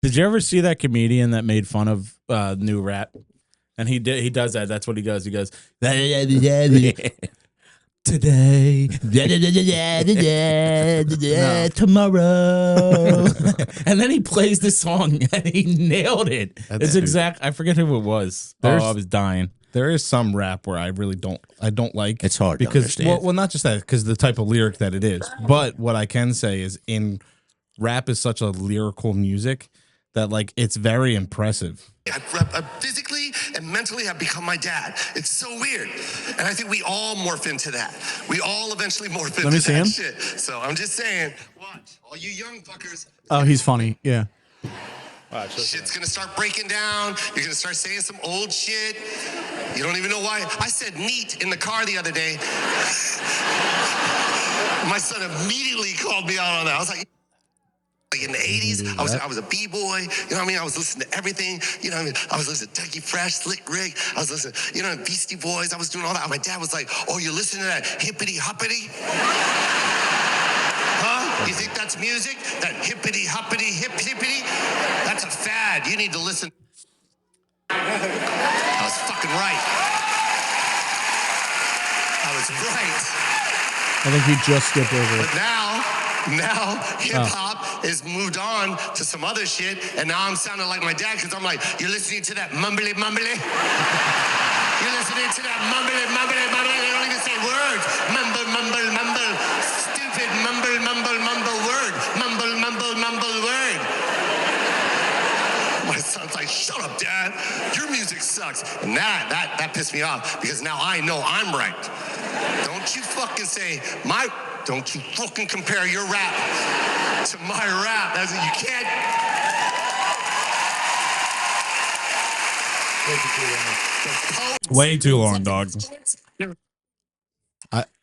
Did you ever see that comedian that made fun of new rap? And he does that. That's what he goes. He goes today, tomorrow, and then he plays the song and he nailed it. It's exact. I forget who it was. I was dying. There is some rap where I really don't like. It's hard because to understand. well, not just that, because the type of lyric that it is. But what I can say is, rap is such a lyrical music that like it's very impressive. I physically and mentally have become my dad. It's so weird. And I think we all morph into that. We all eventually morph into that shit. So I'm just saying, watch, all you young fuckers. Oh, he's funny. Yeah. Shit's gonna start breaking down. You're gonna start saying some old shit. You don't even know why. I said neat in the car the other day. My son immediately called me out on that. I was like in the 80s, I was a B-boy, you know what I mean? I was listening to everything, you know what I mean? I was listening to Dougie Fresh, Slick Rick, I was listening, you know, Beastie Boys, I was doing all that. My dad was like, oh, you're listening to that hippity-hoppity? Huh? You think that's music? That hippity-hoppity, hip-hippity? That's a fad. You need to listen. I was fucking right. I was right. I think he just skipped over it. But now hip-hop has moved on to some other shit, and now I'm sounding like my dad because I'm like, you're listening to that mumbly? You're listening to that mumbly? They don't even say words. Mumble. Stupid mumble word. Mumble word. My son's like, shut up, Dad. Your music sucks. And that pissed me off because now I know I'm right. Don't you fucking say don't you fucking compare your rap to my rap. That's what you can't. Way too long, dog.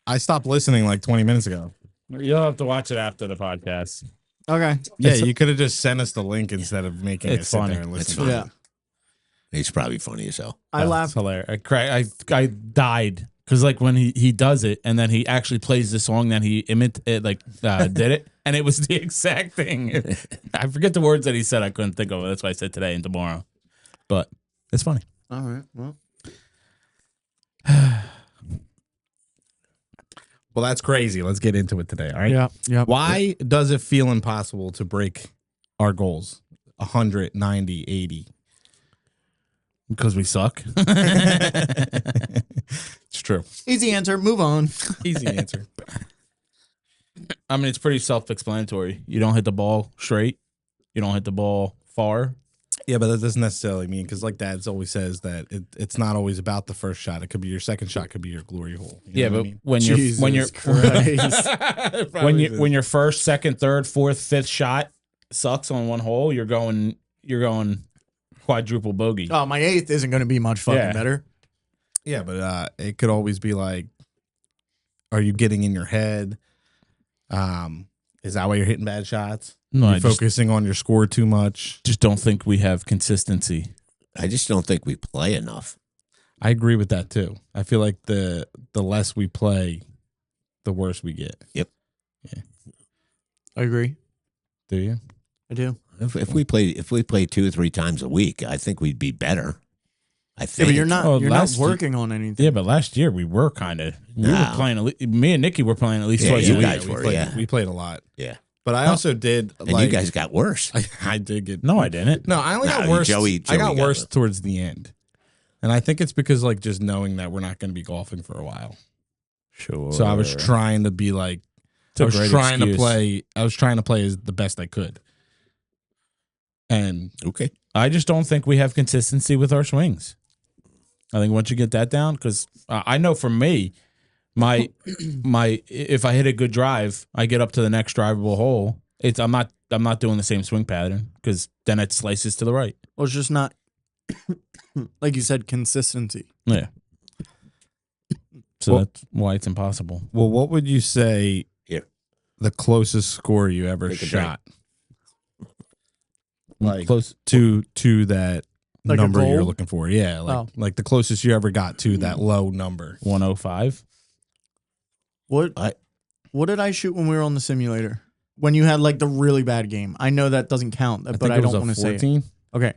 I stopped listening like 20 minutes ago. You'll have to watch it after the podcast. Okay. Yeah, you could have just sent us the link instead of making it sit there and listen to it. Yeah. He's probably funny as hell. I laughed. It's hilarious. I died because like when he does it and then he actually plays the song that he did it, and it was the exact thing. I forget the words that he said. I couldn't think of it. That's why I said today and tomorrow. But it's funny. All right. Well. Well, that's crazy. Let's get into it today. All right. Yeah. Why does it feel impossible to break our goals? 100, 90, 80. Because we suck. It's true. Easy answer. Move on. Easy answer. I mean, it's pretty self-explanatory. You don't hit the ball straight. You don't hit the ball far. Yeah, but that doesn't necessarily mean, because like Dad's always says that it's not always about the first shot. It could be your second shot, could be your glory hole. You know what I mean? when your first, second, third, fourth, fifth shot sucks on one hole, you're going quadruple bogey. Oh, my eighth isn't going to be much fucking better. Yeah, but it could always be like, are you getting in your head? Is that why you're hitting bad shots? No, you're focusing on your score too much. Just don't think we have consistency. I just don't think we play enough. I agree with that too. I feel like the less we play, the worse we get. Yep. Yeah. I agree. Do you? I do. If we play 2 or 3 times a week, I think we'd be better. I Yeah, think. but you're not working on anything. Yeah, but last year we were kind of. We were playing. Me and Nikki were playing at least twice a week. Guys were, we played a lot. Yeah. But I also did. And you guys got worse. I did get. No, I didn't. No, I only got worse. Joey I got worse got towards the end, and I think it's because like just knowing that we're not going to be golfing for a while. Sure. So I was trying to be like, I was trying to play as the best I could. And okay, I just don't think we have consistency with our swings. I think once you get that down, because I know for me, my if I hit a good drive, I get up to the next drivable hole. I'm not doing the same swing pattern because then it slices to the right. Well, it's just not, like you said, consistency. Yeah. So that's why it's impossible. Well, what would you say the closest score you ever Take a shot? Like close to that like number you're looking for. Yeah, Oh. like the closest you ever got to that low number. 105. What did I shoot when we were on the simulator? when you had like the really bad game. I know that doesn't count, but I don't want to say it. 14. Okay.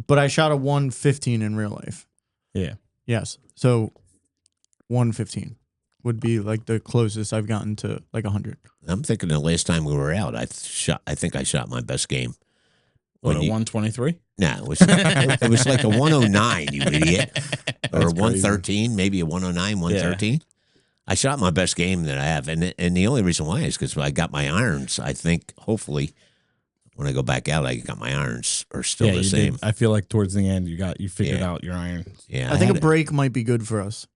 But I shot a 115 in real life. Yeah. Yes. So 115 would be like the closest I've gotten to like 100. I'm thinking the last time we were out, I think I shot my best game. What, a you- 123? No, it was like a 109, you idiot, or a 113, maybe a 109, 113. I shot my best game that I have, and the only reason why is because I got my irons. I think hopefully when I go back out, I got my irons are still the you same. did. I feel like towards the end, you figured out your irons. Yeah, I think a had break might be good for us.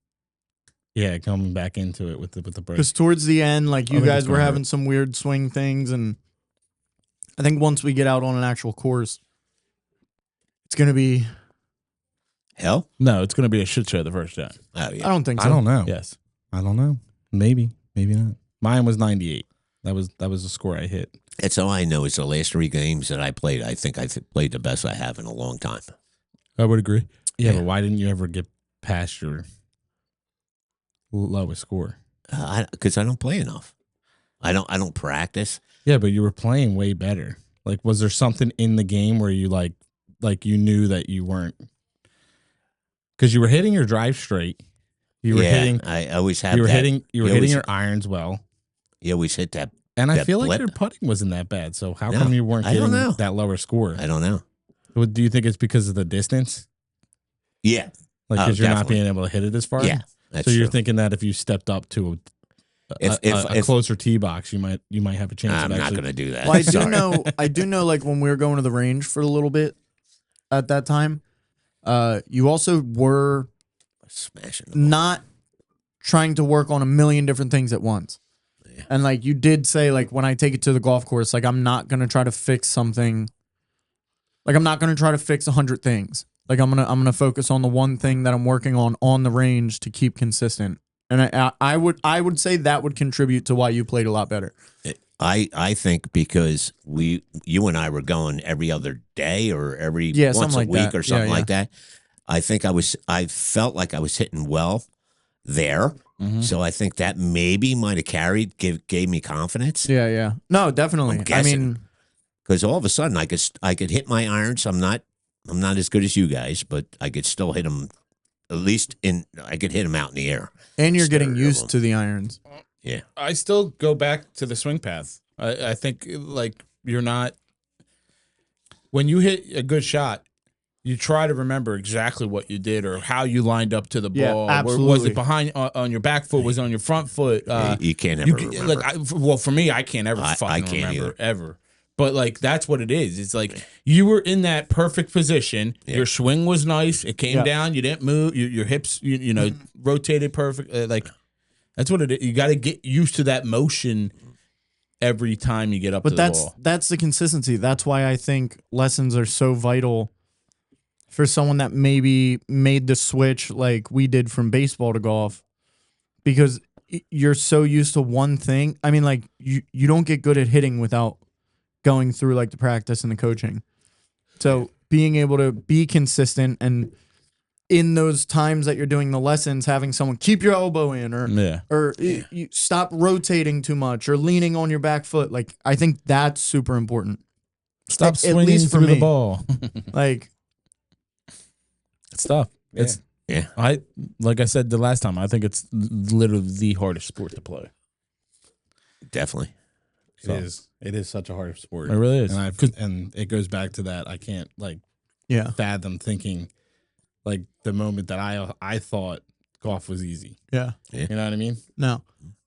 Yeah, coming back into it with the break. Because towards the end, like you think guys it's were gonna having some weird swing things, and I think once we get out on an actual course, it's gonna be. hell. No, it's going to be a shit show the first time. Oh yeah, I don't think so. I don't know. Yes. I don't know. Maybe not. Mine was 98. That was the score I hit. that's all I know. Is the last 3 games that I played. I think I played the best I have in a long time. I would agree. Yeah, Yeah. but why didn't you ever get past your lowest score? Because I don't play enough. I don't practice. Yeah, but you were playing way better. Like, was there something in the game where you like you knew that you weren't? Because you were hitting your drive straight. You were hitting. I always have. You were that. hitting. You were You hitting always- your irons well. You always hit that. And I that feel like blip. your putting wasn't that bad. So how No, come you weren't I don't getting know. that lower score? I don't know. Do you think it's because of the distance? Yeah, Like Oh, because you're not definitely. being able to hit it as far? yeah. That's So you're true. thinking that if you stepped up to a If- closer tee box, you might have a chance. I'm of not actually, going to do that. Well, I do Sorry. know. I do know. Like when we were going to the range for a little bit, at that time, you also were Smashing the ball. not trying to work on a million different things at once. Yeah. And like you did say, like when I take it to the golf course, like I'm not gonna try to fix something. Like I'm not gonna try to fix 100 things. Like I'm gonna focus on the one thing that I'm working on the range to keep consistent. And I would say that would contribute to why you played a lot better. I think because you and I were going every other day or every Yeah, once something a like week that. or something Yeah, like that. I think I felt like I was hitting well there. Mm-hmm. So I think that maybe might have carried, gave me confidence. Yeah. No, definitely. I'm I guessing. mean, Because all of a sudden I could hit my irons. I'm not as good as you guys, but I could still hit them. At least I could hit them out in the air. and you're getting Stereo used them. to the irons. Yeah, I still go back to the swing path. I think like you're not when you hit a good shot, you try to remember exactly what you did or how you lined up to the Yeah, ball. Was absolutely. it behind on your back foot? Was it on your front foot? you can't ever You remember. like well for me, I can't ever I fucking can't remember either. ever. But like that's what it is. It's like you were in that perfect position. Yeah. Your swing was nice. It came Yeah. down. You didn't move. Your hips, you know, rotated perfect. Like that's what it is. You got to get used to that motion every time you get up to But the ball. that's the consistency. That's why I think lessons are so vital for someone that maybe made the switch like we did from baseball to golf, because you're so used to one thing. I mean, like you don't get good at hitting without going through like the practice and the coaching. So being able to be consistent and in those times that you're doing the lessons, having someone keep your elbow in or you stop rotating too much or leaning on your back foot. Like, I think that's super important. Stop at swinging least for through the me. ball. Like, It's tough. It's Yeah. like I said the last time. I think it's literally the hardest sport to play. Definitely. So. It is such a hard sport. It really is. And it goes back to that. I can't like yeah, fathom thinking like the moment that I thought golf was easy. yeah. You know what I mean? No,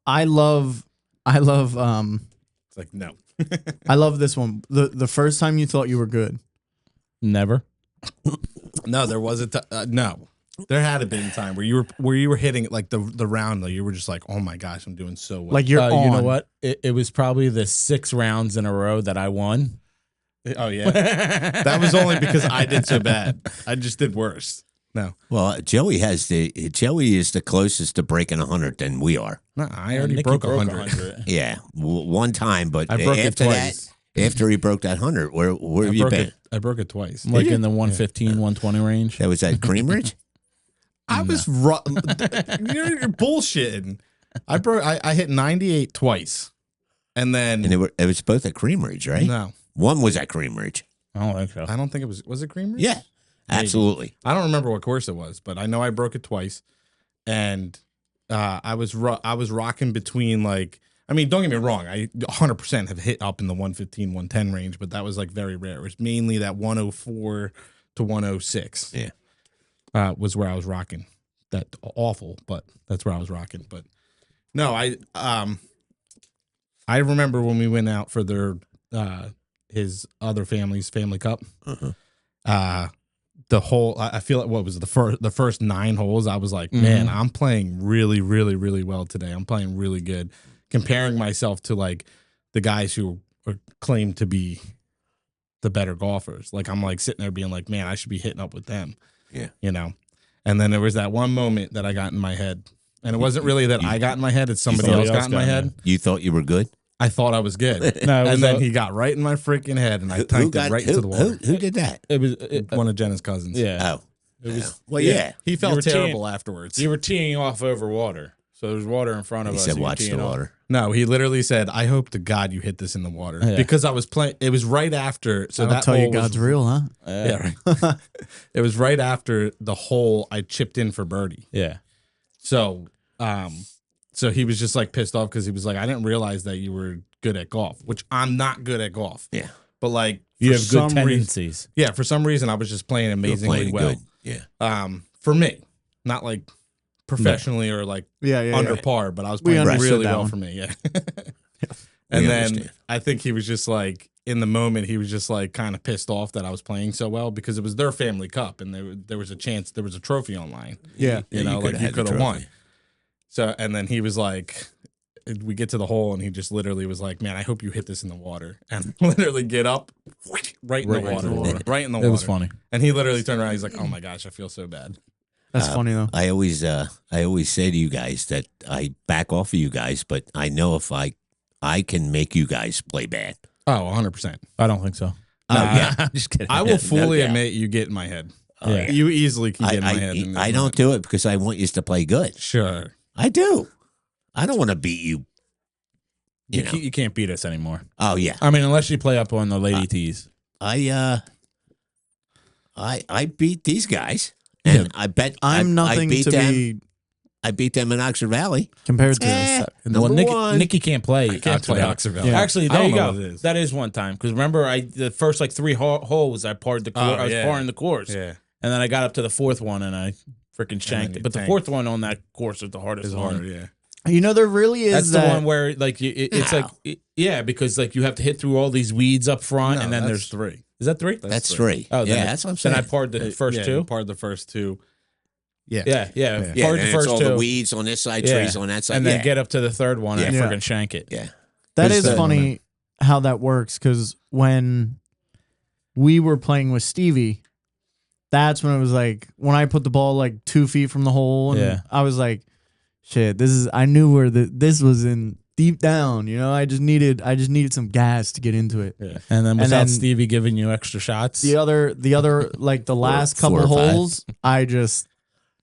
I love, It's like no. I love this one. The first time you thought you were good. Never. No, there wasn't. No, there had been a time where you were hitting like the round. Like you were just like, oh my gosh, I'm doing so well. Like you're on. You know what? It was probably the 6 rounds in a row that I won. oh yeah, that was only because I did so bad. I just did worse. No, Well, Joey is the closest to breaking 100 than we are. no, I already Nicky broke 100. Yeah, one time, but I broke it after twice. that, after he broke that 100, where have you been? I broke it twice. Like in the 115, 120 range. That was at Cream Ridge. I was you're bullshitting. I hit 98 twice. And then it was both at Cream Ridge, right? no, One was at Cream Ridge. I don't think so. I don't think it was. Was it Cream Ridge? Yeah, absolutely. I don't remember what course it was, but I know I broke it twice, and I was rocking between like. I mean, don't get me wrong. I 100% have hit up in the 115, 110 range, but that was like very rare. It was mainly that 104 to 106. Yeah, was where I was rocking. That awful, but that's where I was rocking. But no, I remember when we went out for their his other family's family cup. The whole I feel like what was the first 9 holes. I was like, man, I'm playing really, really, really well today. I'm playing really good. Comparing myself to like the guys who are claimed to be the better golfers. Like I'm like sitting there being like, man, I should be hitting up with them. Yeah, you know. And then there was that one moment that I got in my head, and it wasn't really that I got in my head; it's somebody else got in my head. You thought you were good? I thought I was good, No, and then he got right in my freaking head, and I tanked it right into the water. Who did that? It was One of Jenna's cousins. yeah. Oh, it was. well, yeah. He You felt were terrible afterwards. You were teeing off over water, so there's water in front of He us. said, and you're "Watch the teeing off. water." No, he literally said, "I hope to God you hit this in the water," Yeah. because I was playing. It was right after. So I'll that tell you, hole was- God's real, huh? Yeah, right. It was right after the hole I chipped in for birdie. Yeah. So, so he was just like pissed off because he was like, I didn't realize that you were good at golf, which I'm not good at golf. Yeah, But like, You for have good some reason- tendencies. yeah, for some reason, I was just playing You're amazingly playing well. good. Yeah, For me, not like professionally or like Yeah, under yeah. par, but I was We playing understood really that well one. for me. Yeah. We And then understand. I think he was just like, in the moment, he was just like kind of pissed off that I was playing so well because it was their family cup and there was a chance, there was a trophy online. Yeah. You know, like coulda you had the could have trophy. won. So, and then he was like, we get to the hole and he just literally was like, man, I hope you hit this in the water. And literally get up right in the water. Right in the water. It was funny. And he literally turned around. He's like, oh my gosh, I feel so bad. That's funny though. I always say to you guys that I back off of you guys, but I know if I can make you guys play bad. Oh, 100%. I don't think so. Yeah. I'm just kidding. I will fully doubt. admit you get in my head. Yeah. You easily can get in my head. and I it's don't not- do it because I want you to play good. Sure. I do. I don't want to beat you. You know. You can't beat us anymore. Oh yeah. I mean, unless you play up on the lady tees. I beat these guys, and I bet I'm I nothing beat to them. be I beat them in Oxford Valley. compared to Eh, this. number Nikki, one. Nikki can't play. I can't play Oxford Valley. Yeah. Actually, I there don't you know go. what it is. That is one time because remember, the first like 3 holes I parred the course. Oh, I was yeah. parring the course, Yeah. and then I got up to the 4th one and I freaking shanked you it. But the tanked. 4th one on that course is the hardest It's one. hard, yeah. You know, there really is That's that. the one where like it's like yeah, because like you have to hit through all these weeds up front, No, and then that's there's 3. is that 3? That's 3. Oh, yeah, then that's what I'm Then saying. I parred the first Yeah, 2. you parred the first 2. Yeah. Yeah, Yeah. parred yeah, the then first it's all 2, the weeds on this side, Yeah. trees on that side, and then yeah. get up to the 3rd one and Yeah. I freaking shank it. yeah. That Who's is that? funny how that works because when we were playing with Stevie, that's when it was like when I put the ball like 2 feet from the hole, and Yeah. I was like, "Shit, this is." I knew where this was in deep down. You know, I just needed some gas to get into it. Yeah. And then without then- Stevie giving you extra shots, The other like the last couple 4 or 5. holes,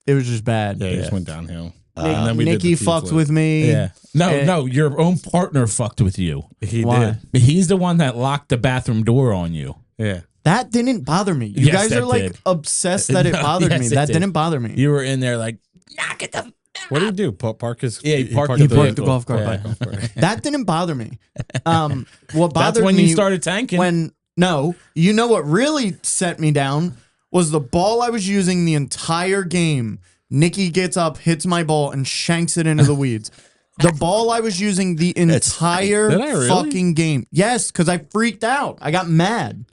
it was just bad. Yeah, it Yeah. just went downhill. Nick- And then we did Nikki the fucked T-flip. with me. yeah, no, Eh. no, your own partner fucked with you. He Why? did. He's the one that locked the bathroom door on you. Yeah. That didn't bother me. You Yes, guys that are like did. obsessed that it No, bothered yes, me. it That did. didn't bother me. You were in there like, knock it the. What did he do? Park his. Yeah, he parked He the parked the vehicle. golf cart. Yeah. golf cart. That didn't bother me. What bothered That's when me you started tanking. when no, you know what really set me down was the ball I was using the entire game. Nikki gets up, hits my ball, and shanks it into the weeds. The ball I was using the entire Did I really? fucking game. Yes, because I freaked out. I got mad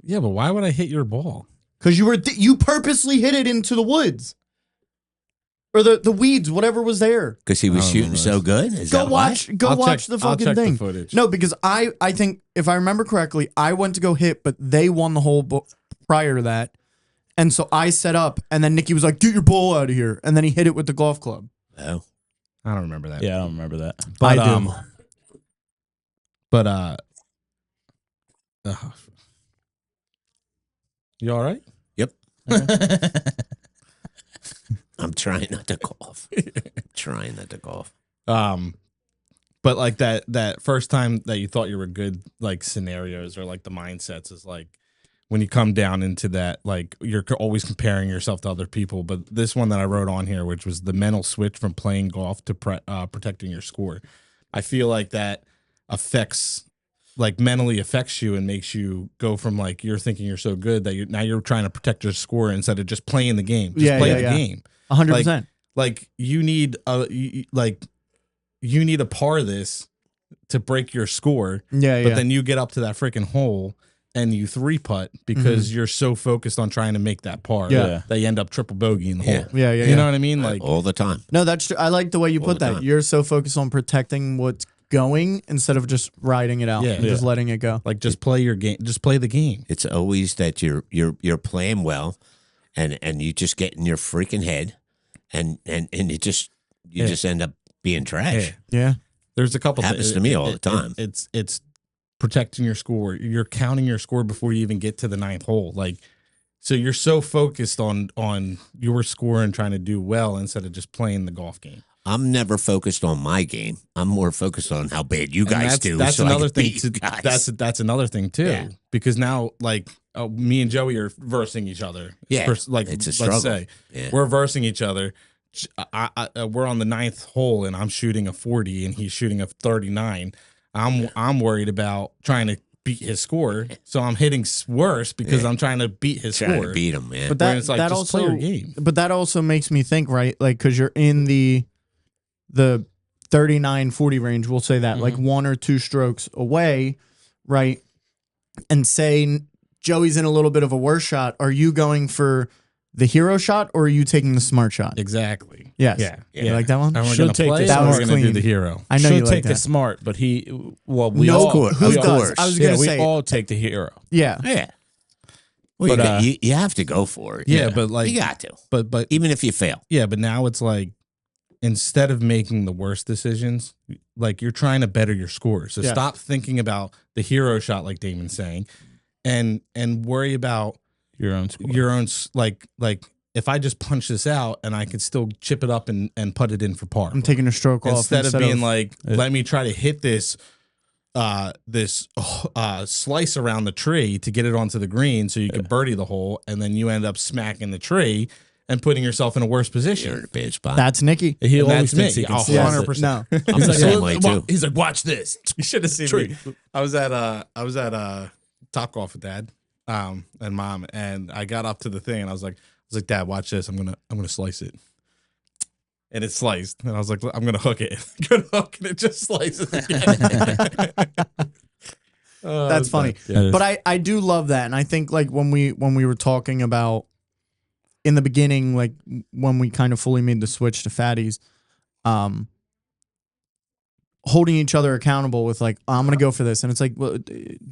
Yeah, but why would I hit your ball? because you purposely hit it into the woods or the weeds, whatever was there. Because he was I don't shooting remember so good. Is Go that why? watch. Go I'll watch check- the I'll fucking check the thing. footage. No, because I think if I remember correctly, I went to go hit, but they won the hole prior to that, and so I set up, and then Nikki was like, "Get your ball out of here," and then he hit it with the golf club. Oh. I don't remember that. yeah, I don't remember that. But, I do. But you all right? Yep. I'm trying not to cough. Trying not to cough. But like that first time that you thought you were good, like scenarios or like the mindsets is like when you come down into that, like you're always comparing yourself to other people. But this one that I wrote on here, which was the mental switch from playing golf to protecting your score, I feel like that mentally affects you and makes you go from like you're thinking you're so good that now you're trying to protect your score instead of just playing the game. Just play the game. 100%. Like you need you need a par this to break your score. Yeah, but then you get up to that freaking hole and you 3-putt because you're so focused on trying to make that par that you end up triple bogey in the hole. Yeah. You know what I mean? Like all the time. No, that's true. I like the way you All put the that. time. You're so focused on protecting what's going instead of just riding it out and just letting it go. Like just play your game. Just play the game. It's always that you're playing well, and you just get in your freaking head, and you just end up being trash. Yeah. There's a couple Happens things. to me all the time. It's protecting your score. You're counting your score before you even get to the 9th hole. Like, so you're so focused on your score and trying to do well instead of just playing the golf game. I'm never focused on my game. I'm more focused on how bad you guys do. That's so another I can thing. beat you guys. That's another thing too. Yeah. Because now, like, me and Joey are versing each other. Yeah, Like, it's a struggle. let's say Yeah. we're versing each other. We're on the 9th hole, and I'm shooting a 40, and he's shooting a 39. I'm worried about trying to beat his score, so I'm hitting worse because I'm trying to beat his trying score. to beat him, man. But Where that it's like, that just also play your game. But that also makes me think, right? Like, because you're in the 39-40 range, we'll say that, like 1 or 2 strokes away, right? And say Joey's in a little bit of a worse shot. Are you going for the hero shot or are you taking the smart shot? Exactly. Yes. Yeah. You like that one? And we're She'll gonna take play. this Or one. we're gonna do Clean. the hero. I know She'll you like take the that. smart, but we No, all who of does? course. I was gonna we say, all take the hero. yeah. Yeah. Well, But, you have to go for it. Yeah, but like, You got to, but even if you fail. yeah, but now it's like instead of making the worst decisions, like you're trying to better your score. So Yeah. stop thinking about the hero shot, like Damon's saying, and worry about Your own score. your own like if I just punch this out and I can still chip it up and put it in for par. I'm taking a stroke off Instead of being like, let me try to hit this slice around the tree to get it onto the green so you can birdie the hole, and then you end up smacking the tree and putting yourself in a worse You're in position. a bad spot. that's Nikki. He And always that's thinks me. he can I'll slice it. 100%. No. I'm the same way too. He's like, watch this. You should have seen Tree. me. I was at Top Golf with Dad and Mom, and I got up to the thing and I was like, Dad, watch this. I'm gonna slice it. And it sliced. And I was like, I'm gonna hook it. Good hook, and it just slices again. That's funny. Yeah. But I do love that. And I think like when we were talking about in the beginning, like when we kind of fully made the switch to Fattees, holding each other accountable with like, I'm going to go for this. And it's like, well,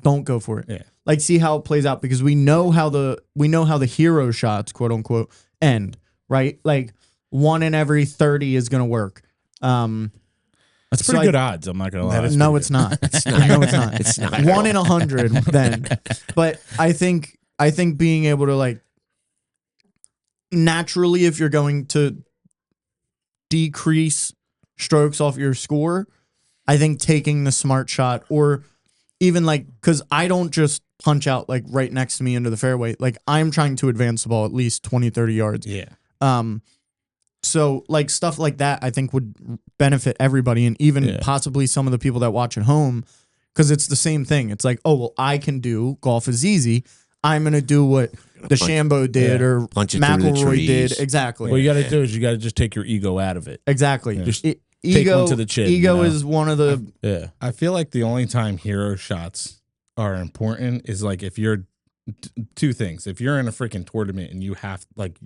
don't go for it. Yeah. Like see how it plays out because we know how the hero shots, quote unquote, end, right? Like 1 in every 30 is going to work. That's So pretty I- good odds. I'm not gonna lie. No, it's not. It's not. No, it's not. It's not. 1 in 100 then. But I think being able to like naturally, if you're going to decrease strokes off your score, I think taking the smart shot or even like, because I don't just punch out like right next to me into the fairway. Like I'm trying to advance the ball at least 20, 30 yards. Yeah. So like stuff like that, I think would benefit everybody and even possibly some of the people that watch at home because it's the same thing. It's like, oh, well, I can do golf is easy. I'm going to do what DeChambeau did or Punch it through the McElroy did. trees. Exactly. What you got to do is you got to just take your ego out of it. Exactly. Just take one to the chin, Ego you know? is one of the Yeah. I feel like the only time hero shots are important is like if you're two things. If you're in a freaking tournament and you have like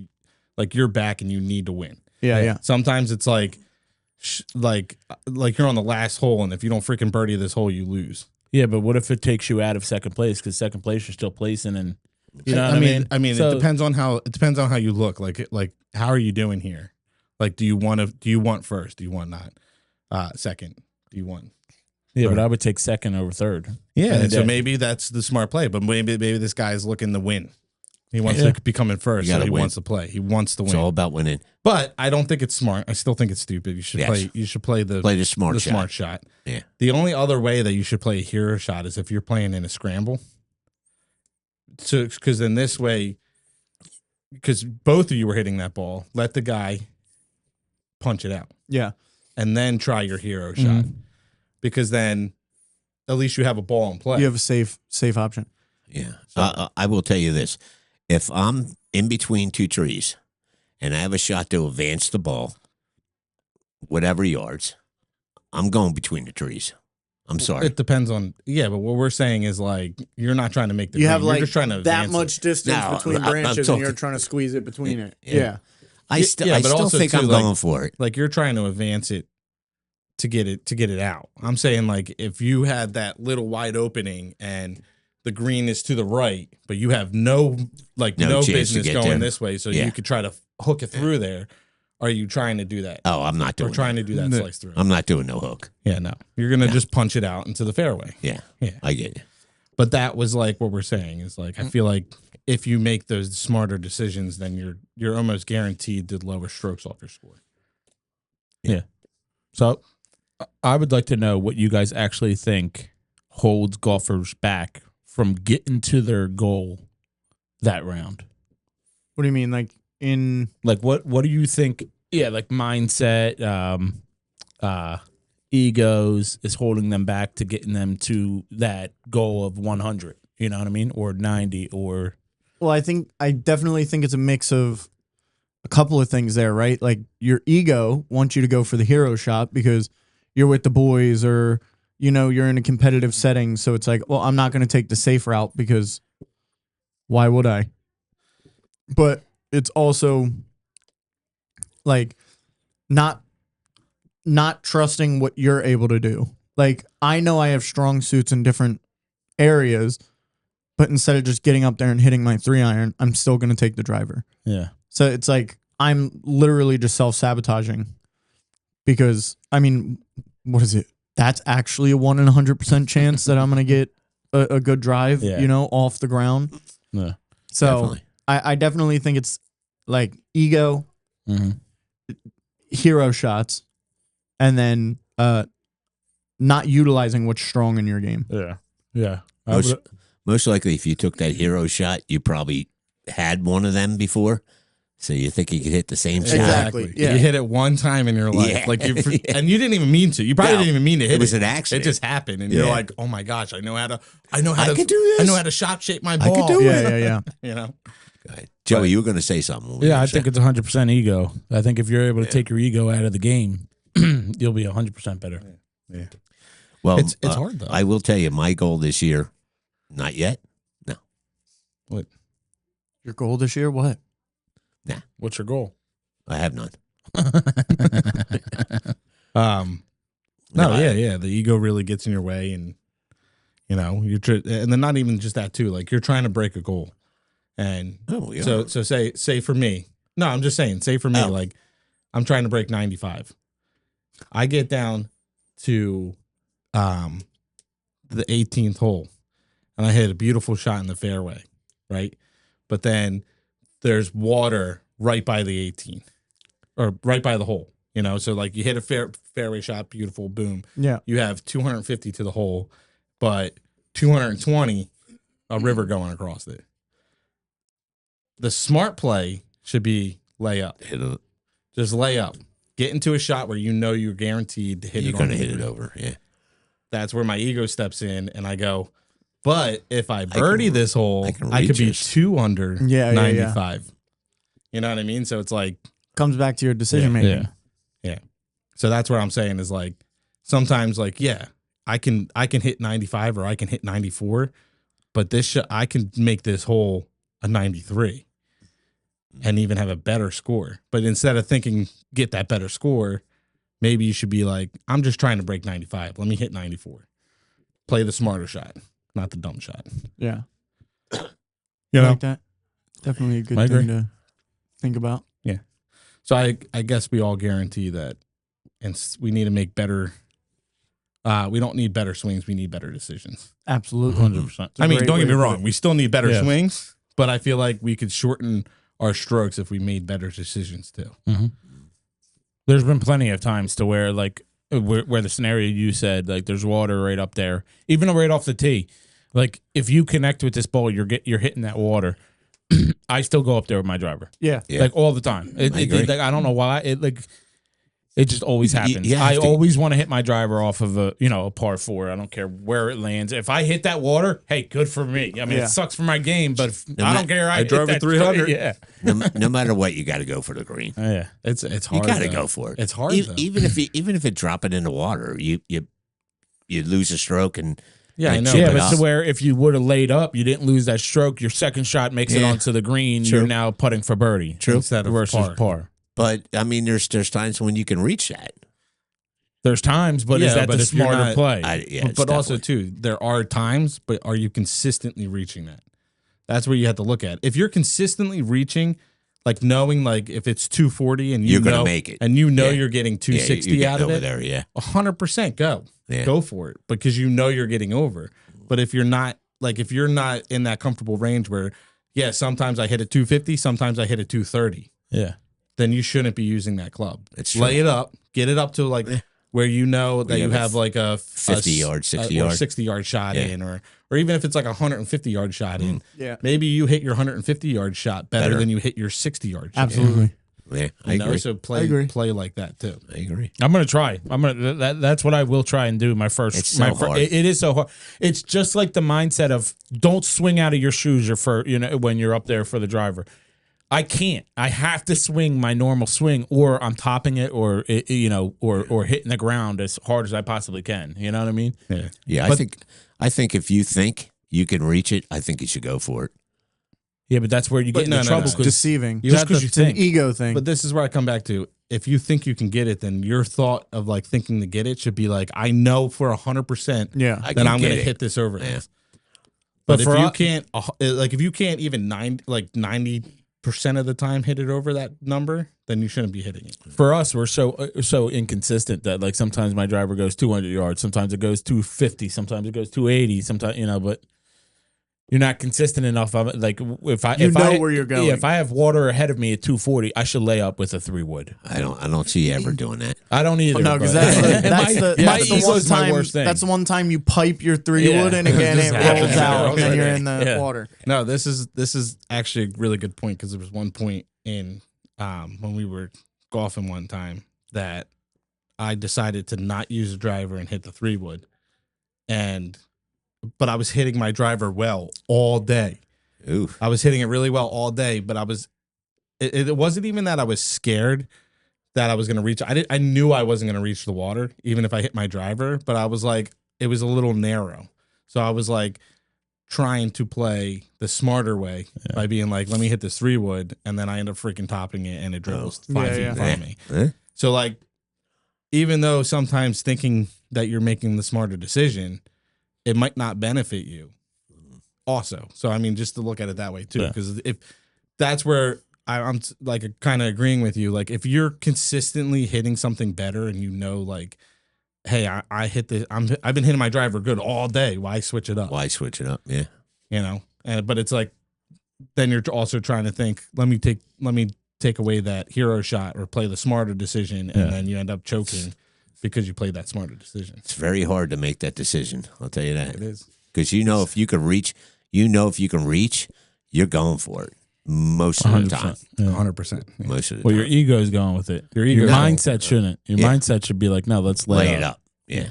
you're back and you need to win. yeah. Sometimes it's like you're on the last hole, and if you don't freaking birdie this hole, you lose. Yeah, but what if it takes you out of second place because second place you're still placing and you know what I mean, So- it depends on how you look. Like how are you doing here? Like, do you want first? Do you want not? Second? Do you want? Yeah, but I would take second over third. Yeah, And so then- maybe that's the smart play. But maybe this guy's looking to win. He wants to be coming first, You so gotta he win. wants to play. He wants to win. It's all about winning. But I don't think it's smart. I still think it's stupid. You should Yes. play. You should play the Smart shot. smart shot. Yeah. The only other way that you should play a hero shot is if you're playing in a scramble. So, because in this way, because both of you were hitting that ball, let the guy punch it out, Yeah. and then try your hero shot. Because then, at least you have a ball in play. You have a safe option. Yeah. I will tell you this. If I'm in between two trees and I have a shot to advance the ball, whatever yards, I'm going between the trees. I'm sorry. It depends on but what we're saying is like you're not trying to make the You green. have You're like just trying to that advance much it. distance No, between I'm branches, talking- and you're trying to squeeze it between it. Yeah. Yeah. I still but also, think too, I'm like- going for it. Like you're trying to advance it to get it out. I'm saying like if you had that little wide opening and the green is to the right, but you have no chance to business get going there. this way, so Yeah. you could try to hook it through there. Are you trying to do that? Oh, I'm not Or doing trying that. to do that slice through? I'm not doing no hook. Yeah, no. You're gonna just punch it out into the fairway. Yeah. Yeah. I get you. But that was like what we're saying is like I feel like if you make those smarter decisions, then you're almost guaranteed to lower strokes off your score. So I would like to know what you guys actually think holds golfers back from getting to their goal that round. What do you mean? Like in Like what do you think? Yeah, like mindset, egos is holding them back to getting them to that goal of 100. You know what I mean? Or 90 or Well, I definitely think it's a mix of a couple of things there, right? Like your ego wants you to go for the hero shot because you're with the boys or, you're in a competitive setting. So it's like, well, I'm not going to take the safe route because why would I? But it's also like not trusting what you're able to do. Like I know I have strong suits in different areas, but instead of just getting up there and hitting my 3-iron, I'm still going to take the driver. yeah. So it's like I'm literally just self-sabotaging because, I mean, what is it? That's actually a 1 in 100% chance that I'm going to get a good drive, off the ground. Yeah. So Definitely. I definitely think it's like ego, hero shots, and then not utilizing what's strong in your game. Yeah. Yeah. Most likely, if you took that hero shot, you probably had one of them before. So you think you could hit the same shot? Exactly. Yeah. You hit it one time in your life, Yeah. like and you didn't even mean to. You probably No, didn't even mean to hit it. it was an accident. It just happened, and Yeah. you're like, "Oh my gosh, I know how to I could do this. I know how to shot shape my I ball." could do Yeah. You know, Right. Joey, you were going to say something. What were you Yeah, I gonna think say? it's 100% ego. I think if you're able to take your ego out of the game, you'll be 100% better. Well, it's hard though. I will tell you, my goal this year, not yet. No. What? Your goal this year, what? What's your goal? I have none. No, yeah. The ego really gets in your way, and and then not even just that too. Like you're trying to break a goal, and Oh, yeah. so say for me. No, I'm just saying. Say for me, Oh. like I'm trying to break 95. I get down to the 18th hole, and I hit a beautiful shot in the fairway, right? But then there's water right by the 18, or right by the hole. So like you hit a fairway shot, beautiful, boom. Yeah. You have 250 to the hole, but 220 a river going across it. The smart play should be lay up. Hit it. Just lay up. Get into a shot where you're guaranteed to hit You're it. going to hit it over. Yeah. That's where my ego steps in, and I go, but if I birdie this hole, I can I could be reach it. 2 under Yeah, 95. You know what I mean? So it's like, Comes back to your decision making. Yeah. so that's what I'm saying is like, sometimes like, yeah, I can hit 95 or I can hit 94, but I can make this hole a 93 and even have a better score. But instead of thinking get that better score, maybe you should be like, I'm just trying to break 95. Let me hit 94. Play the smarter shot, not the dumb shot. Yeah. You I like that. Definitely a good I thing agree. to think about. So I guess we all guarantee that, and we need to make better. We don't need better swings. We need better decisions. Absolutely. 100%. I mean, great don't get way me to put wrong. it. We still need better Yeah. swings, but I feel like we could shorten our strokes if we made better decisions too. There's been plenty of times to where like where the scenario you said, like there's water right up there, even right off the tee. Like if you connect with this ball, you're hitting that water. I still go up there with my driver. Yeah. Like all the time. Like, I don't know why. It just always happens. I always want to hit my driver off of a par 4. I don't care where it lands. If I hit that water, hey, good for me. I mean, it sucks for my game, but I don't care. I drove it 300. Yeah. No matter what, you got to go for the green. Yeah. It's You hard. got to go for it. It's hard. Even if it drop it in the water, you lose a stroke and Yeah, I know. chip Yeah, it but up. to where if you would have laid up, you didn't lose that stroke. Your second shot makes it onto the green. True. You're now putting for birdie. True. Instead of versus par. But I mean, there's times when you can reach that. There's times, but is Yeah, that but the if you're smarter not- play? but also too, there are times, but are you consistently reaching that? That's where you have to look at. If you're consistently reaching, like knowing like if it's 240 and You're gonna make it. and you know Yeah. you're getting 260 you're out getting of over it, there. Yeah, 100% Yeah. go for it because you know you're getting over. But if you're not in that comfortable range where, yeah, sometimes I hit a 250, sometimes I hit a 230, Yeah. then you shouldn't be using that club. It's true. Lay it up, get it up to like where you know that you you have a have like a 50 yard, 60 or yard. 60-yard shot Yeah. in, or even if it's like a 150-yard shot in, Yeah. maybe you hit your 150-yard shot better than you hit your 60-yard shot. Absolutely. Yeah, I You know, agree. so I agree. play like that too. I agree. I'm gonna try. That's what I will try and do. My first. It's so hard. It is so hard. It's just like the mindset of don't swing out of your shoes when you're up there for the driver. I can't. I have to swing my normal swing, or I'm topping it, or or hitting the ground as hard as I possibly can. You know what I mean? Yeah. Yeah, I think if you think you can reach it, I think you should go for it. Yeah, but that's where you get no, into no, trouble no. because Deceiving. You just have because to- you It's an think. ego thing. But this is where I come back to. If you think you can get it, then your thought of like thinking to get it should be like, I know for 100% yeah. I that can I'm going get to it. hit this over. Yeah. But But if for you us- can't, if you can't even 90% of the time hit it over that number, then you shouldn't be hitting it. For us, we're so inconsistent that like sometimes my driver goes 200 yards, sometimes it goes 250, sometimes it goes 280, sometimes but you're not consistent enough. Like if I know where you're going. Yeah, if I have water ahead of me at 240, I should lay up with a 3-wood. I don't see you ever doing that. I don't either. No, because but- that's my the ego's one my time. worst thing. That's the one time you pipe your 3-wood and again It it just rolls happens. out and then you're in the Yeah. water. No, this is actually a really good point because there was one point in when we were golfing one time that I decided to not use a driver and hit the 3-wood, but I was hitting my driver well all day. Ooh, I was hitting it really well all day, but it wasn't even that I was scared that I was going to reach. I knew I wasn't going to reach the water even if I hit my driver, but I was like, it was a little narrow. So I was like trying to play the smarter way by being like, let me hit this 3-wood, and then I end up freaking topping it and it dribbles 5 feet in front of me. Eh? So like, even though sometimes thinking that you're making the smarter decision, it might not benefit you also. So, I mean, just to look at it that way too, Yeah. because if that's where I'm like kind of agreeing with you, like if you're consistently hitting something better and you know, like, hey, I hit this, I've been hitting my driver good all day. Why switch it up? why switch it up? Yeah, You know, but it's like, then you're also trying to think, let me take away that hero shot or play the smarter decision. And then you end up choking because you played that smarter decision. it's very hard to make that decision. I'll tell you that It is. because if you can reach, you're going for it most of the time. 100%. Yeah. Most of the Well, time. your ego's going with it. Your ego's going mindset shouldn't. Your Yeah. mindset should be like, no, let's lay lay it up. Yeah,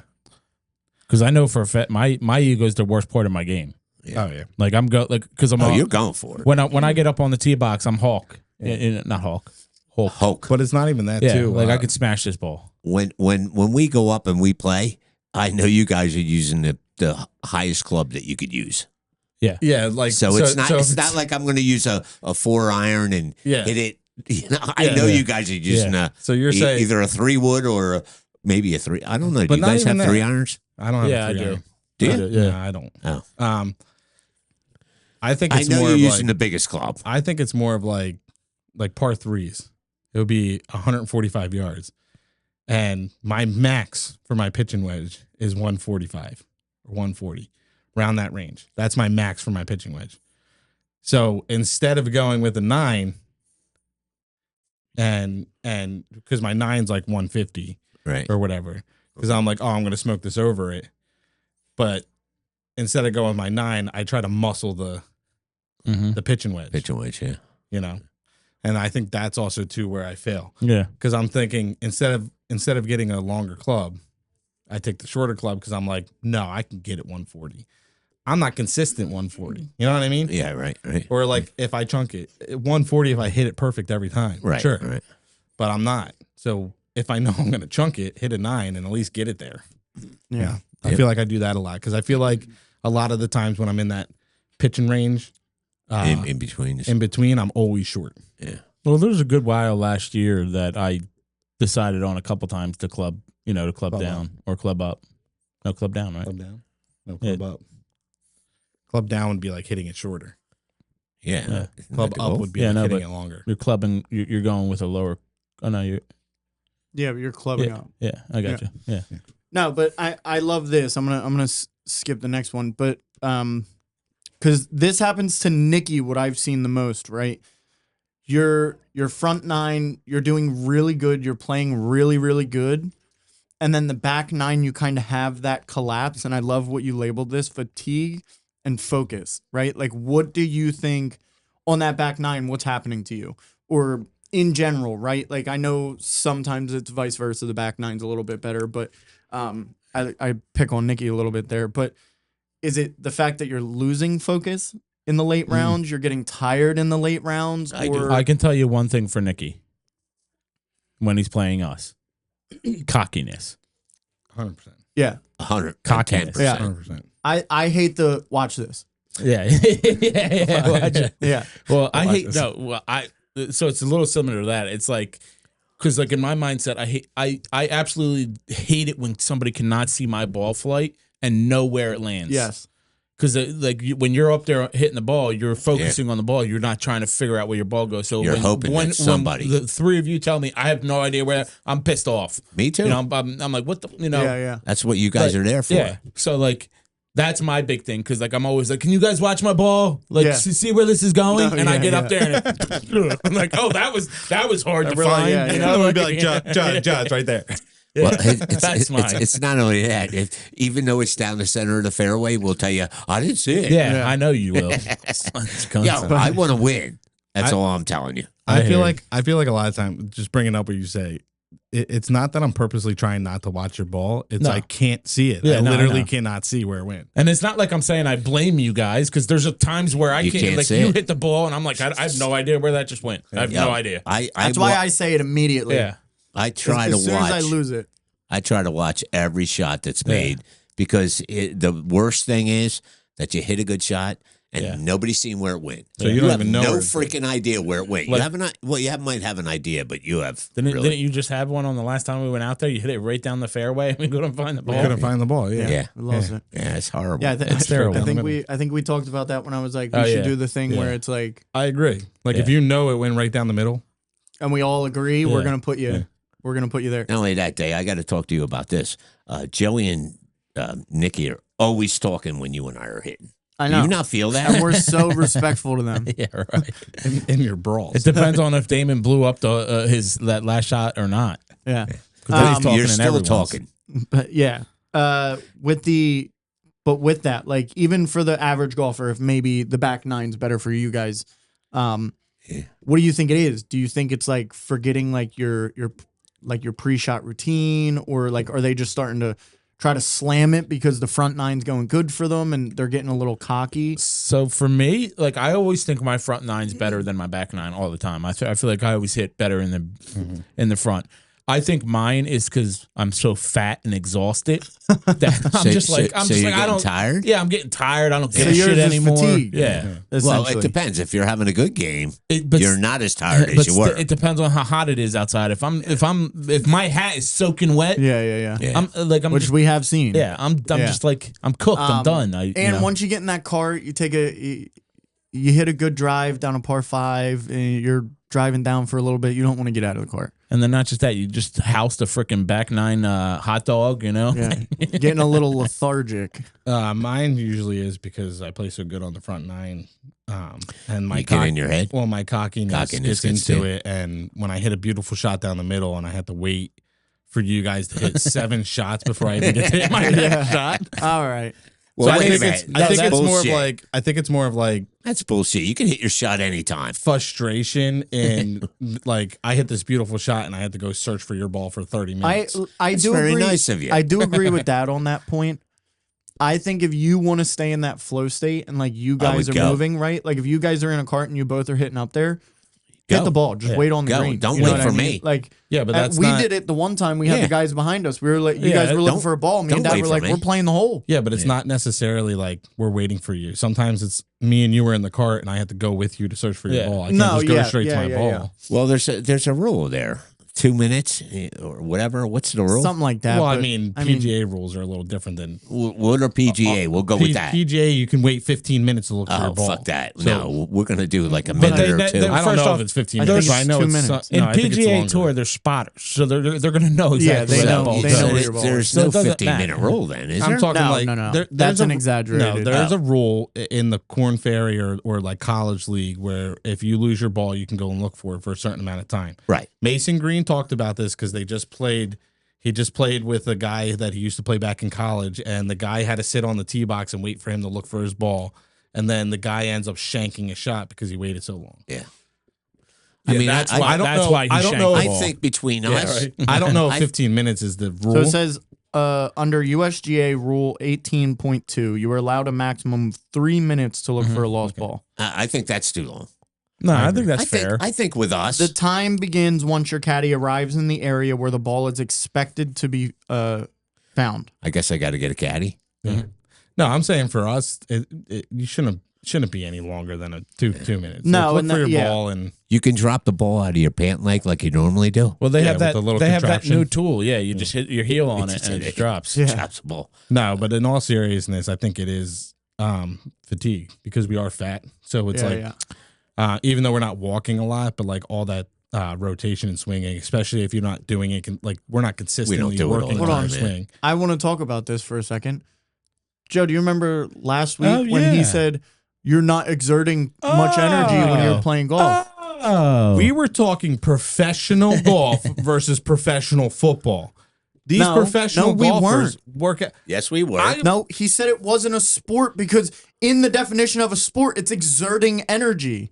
Because I know for a fact my ego is the worst part of my game. yeah. Oh, yeah. Like I'm because I'm Oh, you're going for it. when I get up on the tee box, I'm Hulk. Not Hulk. Hulk. Hulk. But it's not even that, Yeah, too. like I could smash this ball. When we go up and we play, I know you guys are using the highest club that you could use. Yeah, like So it's if not like I'm going to use a 4-iron and Yeah. hit it. You know, I Yeah. know Yeah. you guys are using So you're saying either a 3-wood or maybe a 3. I don't know. Do But you not guys have even that. 3-irons? I don't have Yeah, a I 3-iron. do. Do you? I do, yeah. No, I don't. Oh. I think I it's know more you're of using like, the biggest club. I think it's more of like par threes. It would be 145 yards. And my max for my pitching wedge is 145 or 140, around that range. That's my max for my pitching wedge. So instead of going with a 9, and because my 9's like 150 Right. or whatever, because I'm like, oh, I'm gonna smoke this over it. But instead of going with my 9, I try to muscle the pitching wedge. Pitching wedge, yeah. You know, and I think that's also too where I fail. Yeah. Because I'm thinking instead of getting a longer club, I take the shorter club because I'm like, no, I can get it 140. I'm not consistent 140. You know what I mean? Yeah, right. Or like if I chunk it 140, if I hit it perfect every time, Right. sure. Right. But I'm not. So if I know I'm going to chunk it, hit a 9 and at least get it there. Yeah. I feel like I do that a lot because I feel like a lot of the times when I'm in that pitching range, In between. I'm always short. Yeah. Well, there was a good while last year that I decided on a couple times to club down or club up. No, club down, right? Club down. No, club up. Club down would be like hitting it shorter. Yeah. Yeah. Club up would be Yeah, like no, hitting but it longer. You're clubbing. You're going with a lower. Oh no, you're. Yeah, but you're clubbing Yeah, up. yeah, I got you. Yeah. No, but I love this. I'm gonna skip the next one, but because this happens to Nikki, what I've seen the most, right? Your front 9, you're doing really good. You're playing really, really good, and then the back 9, you kind of have that collapse. And I love what you labeled this: fatigue and focus, right? Like, what do you think on that back 9? What's happening to you, or in general, right? Like, I know sometimes it's vice versa. The back 9's a little bit better, but I pick on Nikki a little bit there. But is it the fact that you're losing focus in the late rounds? You're getting tired in the late rounds? I can tell you one thing for Nicky when he's playing us: cockiness. 100%. Yeah. 100. Cockiness. 10%. Yeah. 100%. I hate the watch this. Yeah, yeah. Watch it. Yeah. Well, I Watch hate this. no. Well, so it's a little similar to that. It's like because like in my mindset, I absolutely hate it when somebody cannot see my ball flight and know where it lands. Yes. Because when you're up there hitting the ball, you're focusing on the ball. You're not trying to figure out where your ball goes. So You're hoping that somebody. when the 3 of you tell me I have no idea where, I'm pissed off. Me too. You know, I'm like, what the, you know? Yeah, yeah. That's what you guys are there for. Yeah. So like, that's my big thing because like I'm always like, can you guys watch my ball? Like, Yeah. see where this is going? No, and I yeah, get yeah. up there and I'm like, oh, that was hard to We're like, find. yeah, you yeah. know, We'd be like, John, right there. Well, That's mine. it's not only that. Even though it's down the center of the fairway, we'll tell you, I didn't see it. Yeah, I know you will. Yeah, I want to win. That's all I'm telling you. I feel hear like a lot of time, just bringing up what you say, it's not that I'm purposely trying not to watch your ball. It's No. I can't see it. Yeah, I no, I literally know. cannot see where it went. And it's not like I'm saying I blame you guys because there's times where I You can't, can't like see you it. hit the ball and I'm like, I have no idea where that just went. I have no idea. That's why I say it immediately. Yeah. I try to As soon watch. as I lose it. I try to watch every shot that's made because the worst thing is that you hit a good shot and nobody's seen where it went. So you don't have even know no where it's freaking idea where it went. Like- You haven't. Well, you might have an idea, but you have. Didn't really. you just have one on the last time we went out there? You hit it right down the fairway and we couldn't find the We ball. couldn't find the ball. Yeah. Yeah. I lost it. Yeah, it's horrible. Yeah, It's terrible. I think we talked about that when I was like, we Oh, should yeah. do the thing Yeah. where it's like, I agree. Like if Yeah. you know it went right down the middle, and we all agree we're Yeah. gonna put you, we're gonna put you there. Not only that day, I got to talk to you about this. Joey and Nikki are always talking when you and I are hitting. I Do know. you not feel And that? we're so respectful to them. Yeah, right. in your brawls. It depends on if Damon blew up that last shot or not. Yeah. 'Cause then he's talking You're in still everyone's. talking. But yeah. With that, like even for the average golfer, if maybe the back 9's better for you guys, what do you think it is? Do you think it's like forgetting like your pre-shot routine, or like are they just starting to try to slam it because the front 9's going good for them and they're getting a little cocky? So for me, like I always think my front 9's better than my back 9 all the time. I feel like I always hit better in the front. I think mine is because I'm so fat and exhausted that I'm just like you're I don't. getting tired? Yeah, I'm getting tired. I don't give So a yours shit is anymore. fatigue. Yeah. Well, Essentially. it depends. If you're having a good game, But you're not as tired but as you were. it depends on how hot it is outside. If my hat is soaking wet, Yeah. Yeah. I'm Which just, we have seen. yeah, I'm just like I'm cooked. I'm done. And once you get in that cart, you hit a good drive down a par 5, and you're driving down for a little bit. You don't want to get out of the car. And then not just that, you just housed a freaking back nine hot dog, you know? Yeah, getting a little lethargic. Mine usually is because I play so good on the front nine. And my You get in your head. Well, my cockiness Cockiness gets gets into to it, and when I hit a beautiful shot down the middle, and I have to wait for you guys to hit 7 shots before I even get to hit my next shot. All right. Well, So I wait a think minute. it's more of like That's bullshit. You can hit your shot anytime. frustration and like I hit this beautiful shot and I had to go search for your ball for 30 minutes. I That's do very agree. nice of you. I do agree with that on that point. I think if you want to stay in that flow state and like you guys are would go. moving, right? Like if you guys are in a cart and you both are hitting up there, hit Go. the ball. Just wait on the Go. green. Don't You know wait what for I mean? me. Like Yeah, but that's we not- did it the one time we had Yeah. the guys behind us. We were like, you Yeah, guys were looking don't- for a ball. Me and don't Dad wait were for like, me. we're playing the hole. Yeah, but it's not necessarily like we're waiting for you. Sometimes it's me and you were in the cart and I had to go with you to search for your Yeah. ball. I can't No, just go yeah, straight yeah, to my yeah, ball. yeah. Well, there's a rule there. 2 minutes or whatever. What's the rule? Something like that. Well, I but, mean, PGA rules are a little different than What are PGA? We'll go with that. PGA. You can wait 15 minutes to look for your Oh, ball. fuck that. So- No, we're going to do like a But minute they- or they- two. they- I don't First know off, if it's 15 I minutes. think I it's know 2 it's minutes. no, In I think it's PGA longer. Tour, they're spotters, so they're going to know Yeah, exactly they where know- that ball they is. know So where your ball there's is. So no it doesn't 15-minute matter. rule then, is I'm there? talking No, like no. there's That's an a- exaggerated. No, there's a rule in the Corn Ferry or like college league where if you lose your ball, you can go and look for it for a certain amount of time. Right. Mason Green talked about this because they just played. He just played with a guy that he used to play back in college, and the guy had to sit on the tee box and wait for him to look for his ball, and then the guy ends up shanking a shot because he waited so long. Yeah. Yeah, I mean, that's I why. I don't that's know. why he I don't shanked know. the I ball. think between Yeah, us, right. I don't know if I- 15 minutes is the rule. So it says under USGA Rule 18.2, you are allowed a maximum of 3 minutes to look for a lost ball. I think that's too long. No, I think that's I think, fair. I think with us, The time begins once your caddy arrives in the area where the ball is expected to be found. I guess I got to get a caddy. No, I'm saying for us, you shouldn't be any longer than a two minutes. No, look and for your yeah. ball and You can drop the ball out of your pant leg like you normally do. Well, they Yeah, have with that. the little They have that contraption. new tool. Yeah, you just hit your heel on it and it just drops. Yeah. Drops the ball. no. But in all seriousness, I think it is fatigue because we are fat. So it's even though we're not walking a lot, but like all that rotation and swinging, especially if you're not doing it, like we're not consistently do it all working the on our time, man. swing. I want to talk about this for a second. Joe, do you remember last week Oh, when he yeah. said you're not exerting much energy when you're playing golf? Oh, We were talking professional golf versus professional football. These No, professional we golfers work at. Yes, we were. No, he said it wasn't a sport because in the definition of a sport, it's exerting energy.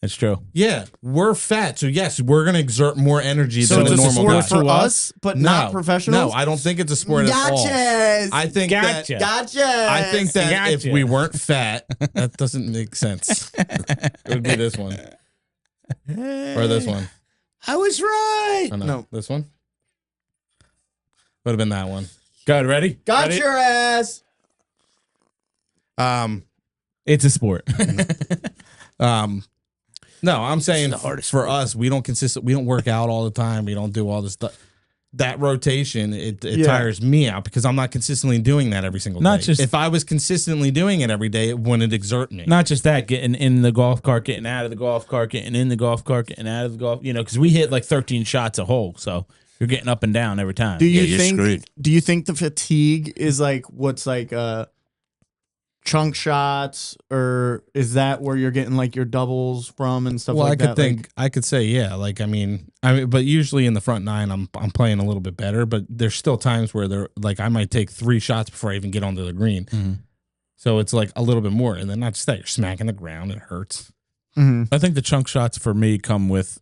it's true. Yeah, we're fat, so yes, we're gonna exert more energy So than it's a a normal sport guy. for To us, but not professionals? No, I don't think it's a sport at all. Gotcha. I think Gotcha. that Gotcha. I think that if Gotcha. we weren't fat, that doesn't make sense. It would be this one or this one. I was right. Oh, No. this one would have been that one. Good, ready? Got Ready? your ass. It's a sport. No, I'm saying the hardest for sport. us, we don't work out all the time. We don't do all this stuff. That rotation, it Yeah. tires me out because I'm not consistently doing that every single Not day. just- if I was consistently doing it every day, it wouldn't exert me. Not just that, getting in the golf cart, getting out of the golf cart, getting in the golf cart, getting out of the golf. You know, because we hit like 13 shots a hole, so you're getting up and down every time. Do you you're think? screwed. Do you think the fatigue is like what's like chunk shots, or is that where you're getting like your doubles from and stuff well, like I could that? think I could say yeah. Like I mean, but usually in the front nine, I'm playing a little bit better. But there's still times where they're like I might take 3 shots before I even get onto the green. So it's like a little bit more, and then not just that you're smacking the ground. It hurts. Mhm. I think the chunk shots for me come with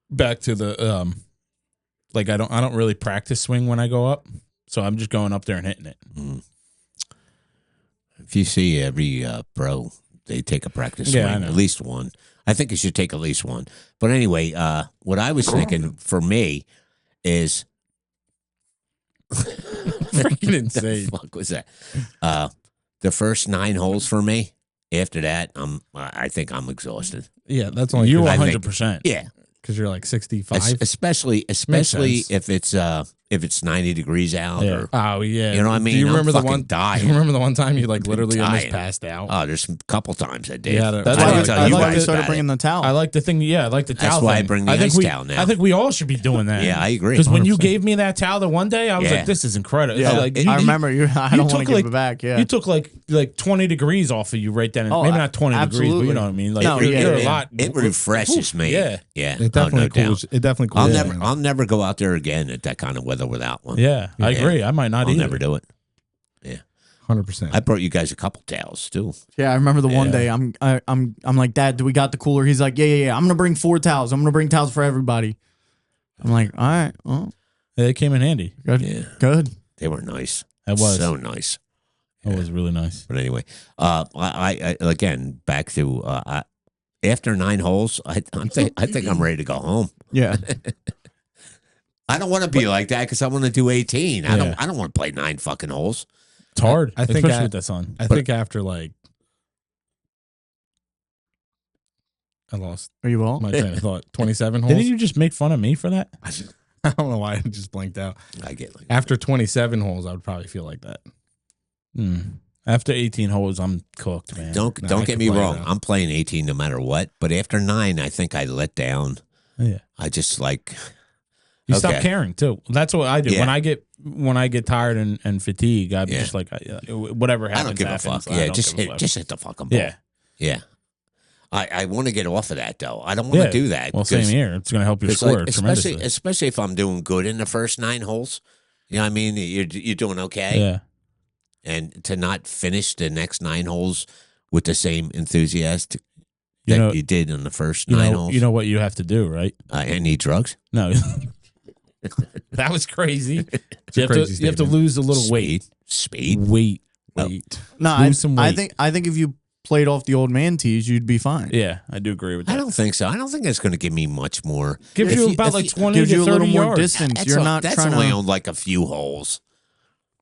back to the like I don't really practice swing when I go up, so I'm just going up there and hitting it. If you see every pro, they take a practice Yeah, I swing, know. at least one. I think you should take at least one. But anyway, what I was thinking for me is Freaking insane. the fuck was that? The first 9 holes for me. After that, I think I'm exhausted. Yeah, that's only You I think- 100%. Yeah, because you're like 65. especially sense. if if it's 90 degrees out. Yeah. Or, Oh yeah. you know what I mean? Do you remember I'm the fucking one? dying. You remember the one time you like literally almost Dying. passed out? Oh, there's a couple times I did. Yeah, That's I why didn't tell That's you why we guys started about bringing it. the towel. I like the thing. Yeah, I like the towel. That's why I thing. bring the think ice we, towel now. I think we all should be doing that. Yeah, I agree. Because when you 100%. gave me that towel the one day, I was Yeah. like, "This is incredible." Yeah, Like, I remember you. I don't want to took, give like- it back. Yeah, You took like 20 degrees off of you right then. Oh, Maybe not 20 degrees, but absolutely. you know what I mean. Like No, you're yeah. a lot. It refreshes me. Yeah. Yeah. It definitely no doubt. cools. It definitely cools. I'll you never, down. I'll never go out there again at that kind of weather without one. Yeah, I Yeah. agree. I might not I'll either. never do it. 100%. I brought you guys a couple towels too. yeah. I remember the one Yeah. day. I'm like, Dad, do we got the cooler? He's like, yeah. I'm gonna bring 4 towels. I'm gonna bring towels for everybody. I'm like, all right, well, Yeah, it came in handy. good, Yeah. good. They were nice. It was. So nice. It was really nice. But anyway, I again back to after 9 holes. I think I'm ready to go home. Yeah, I don't want to be like that because I want to do 18. I Yeah. don't want to play 9 fucking holes. It's hard, I think especially I- with the sun. I think after like, I lost are you all? my train of thought. 27 holes. Didn't you just make fun of me for that? I don't know why I just blanked out. I get like After 27 holes, I would probably feel like that. After 18 holes, I'm cooked, man. don't No, I get could me play wrong. that. I'm playing 18 no matter what. But after 9, I think I let down. Yeah. I just like You stop Okay. caring too. That's what I do. Yeah. When I get tired and fatigued, I'm Yeah. just like whatever happens. I don't give a happens. fuck. I Yeah, don't just give a fuck. hit the fucking ball. Yeah. Yeah. I want to get off of that though. I don't want to do that. Well, same here. It's going to help your 'cause, score like, tremendously. especially if I'm doing good in the first 9 holes. You know what I mean? You're doing okay. Yeah. And to not finish the next 9 holes with the same enthusiasm You that know- you did in the first You 9 know, holes. you know what you have to do, right? I need drugs. No. That was crazy. a You crazy have to statement. lose a little weight. Speed. Weight. Wait. No, Lose some weight. I think if you played off the old man tees, you'd be fine. Yeah, I do agree with that. I don't think so. I don't think that's going to give me much more. Gives If you you- about if like you- 20 Gives to you a 30 little more yards. distance. That's You're all- not that's trying only to. on like a few holes.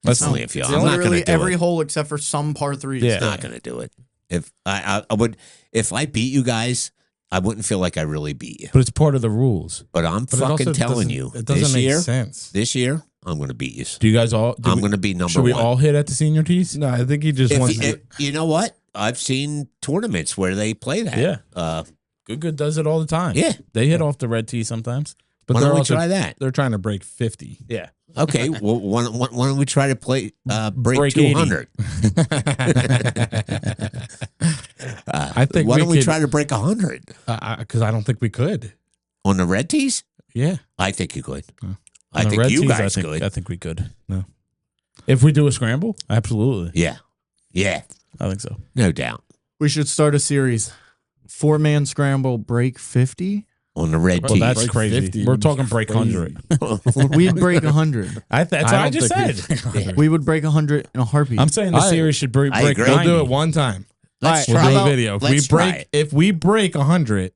That's That's only a few. It's I'm not going literally to do every it. hole except for some par threes. Yeah. It's not going to do it. If I would, if I beat you guys, I wouldn't feel like I really beat you. But it's part of the rules. But I'm But it also fucking telling doesn't- you, it doesn't this make year, sense. this year, I'm going to beat you. Do you guys all? I'm going to be number Should we 1. all hit at the senior tees? No, I think he just wants to. You know what? I've seen tournaments where they play that. Yeah. Good does it all the time. Yeah. They hit off the red tee sometimes. But Why they're don't we also try that? they're trying to break 50. Yeah. Okay. Well, why don't we try to play break Break 80. 200? I think Why we don't we could- try to break 100 Because I don't think we could. on the red tees? Yeah. I think you could. Oh. I On the think red you tees, guys I could. think we could. No. If we do a scramble, absolutely. Yeah. Yeah. I think so. No doubt. We should start a series. 4-man scramble break 50. On the red Well, tees. that's Break crazy. 50 We're would be talking break crazy. 100. We'd break 100. That's what I don't just think said. We would break 100 in a heartbeat. I'm saying the I- series should break I agree. 90. We'll do it one time. Let's All We'll right, do how a about- video. let's try it. If we break 100,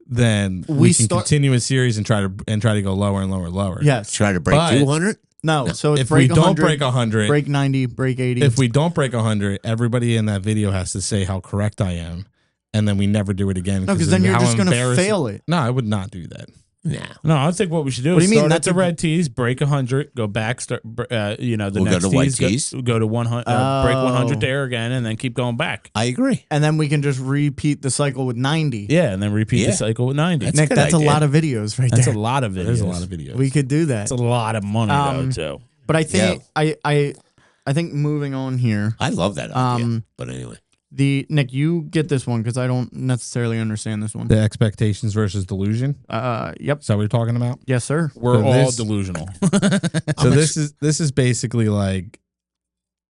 then we can start- continue a series and try to go lower and lower and lower. Yes. Try to break But- 200? No. So it's If we break don't 100, break 100, break 90, break 80. if we don't break 100, everybody in that video has to say how correct I am, and then we never do it again. no, because then you're how just going to embarrassing- fail it. No, I would not do that. No. No, I think what we should do What is do you mean? start at That's the a- red tees, break 100, go back, start, the We'll go next to white tees, tees. go to 100, break Oh. 100 there again, and then keep going back. I agree. And then we can just repeat the cycle with 90. Yeah, and then repeat Yeah. the cycle with 90. That's Nick, a good that's a idea. lot of videos right That's there. a lot of videos. There's a lot of videos. We could do that. That's a lot of money, though, too. But I think I think moving on here, I love that idea. Um, But anyway. Nick, you get this one because I don't necessarily understand this one. The expectations versus delusion. Yep. Is that what we're talking about? Yes, sir. We're So all this- delusional. So this is basically like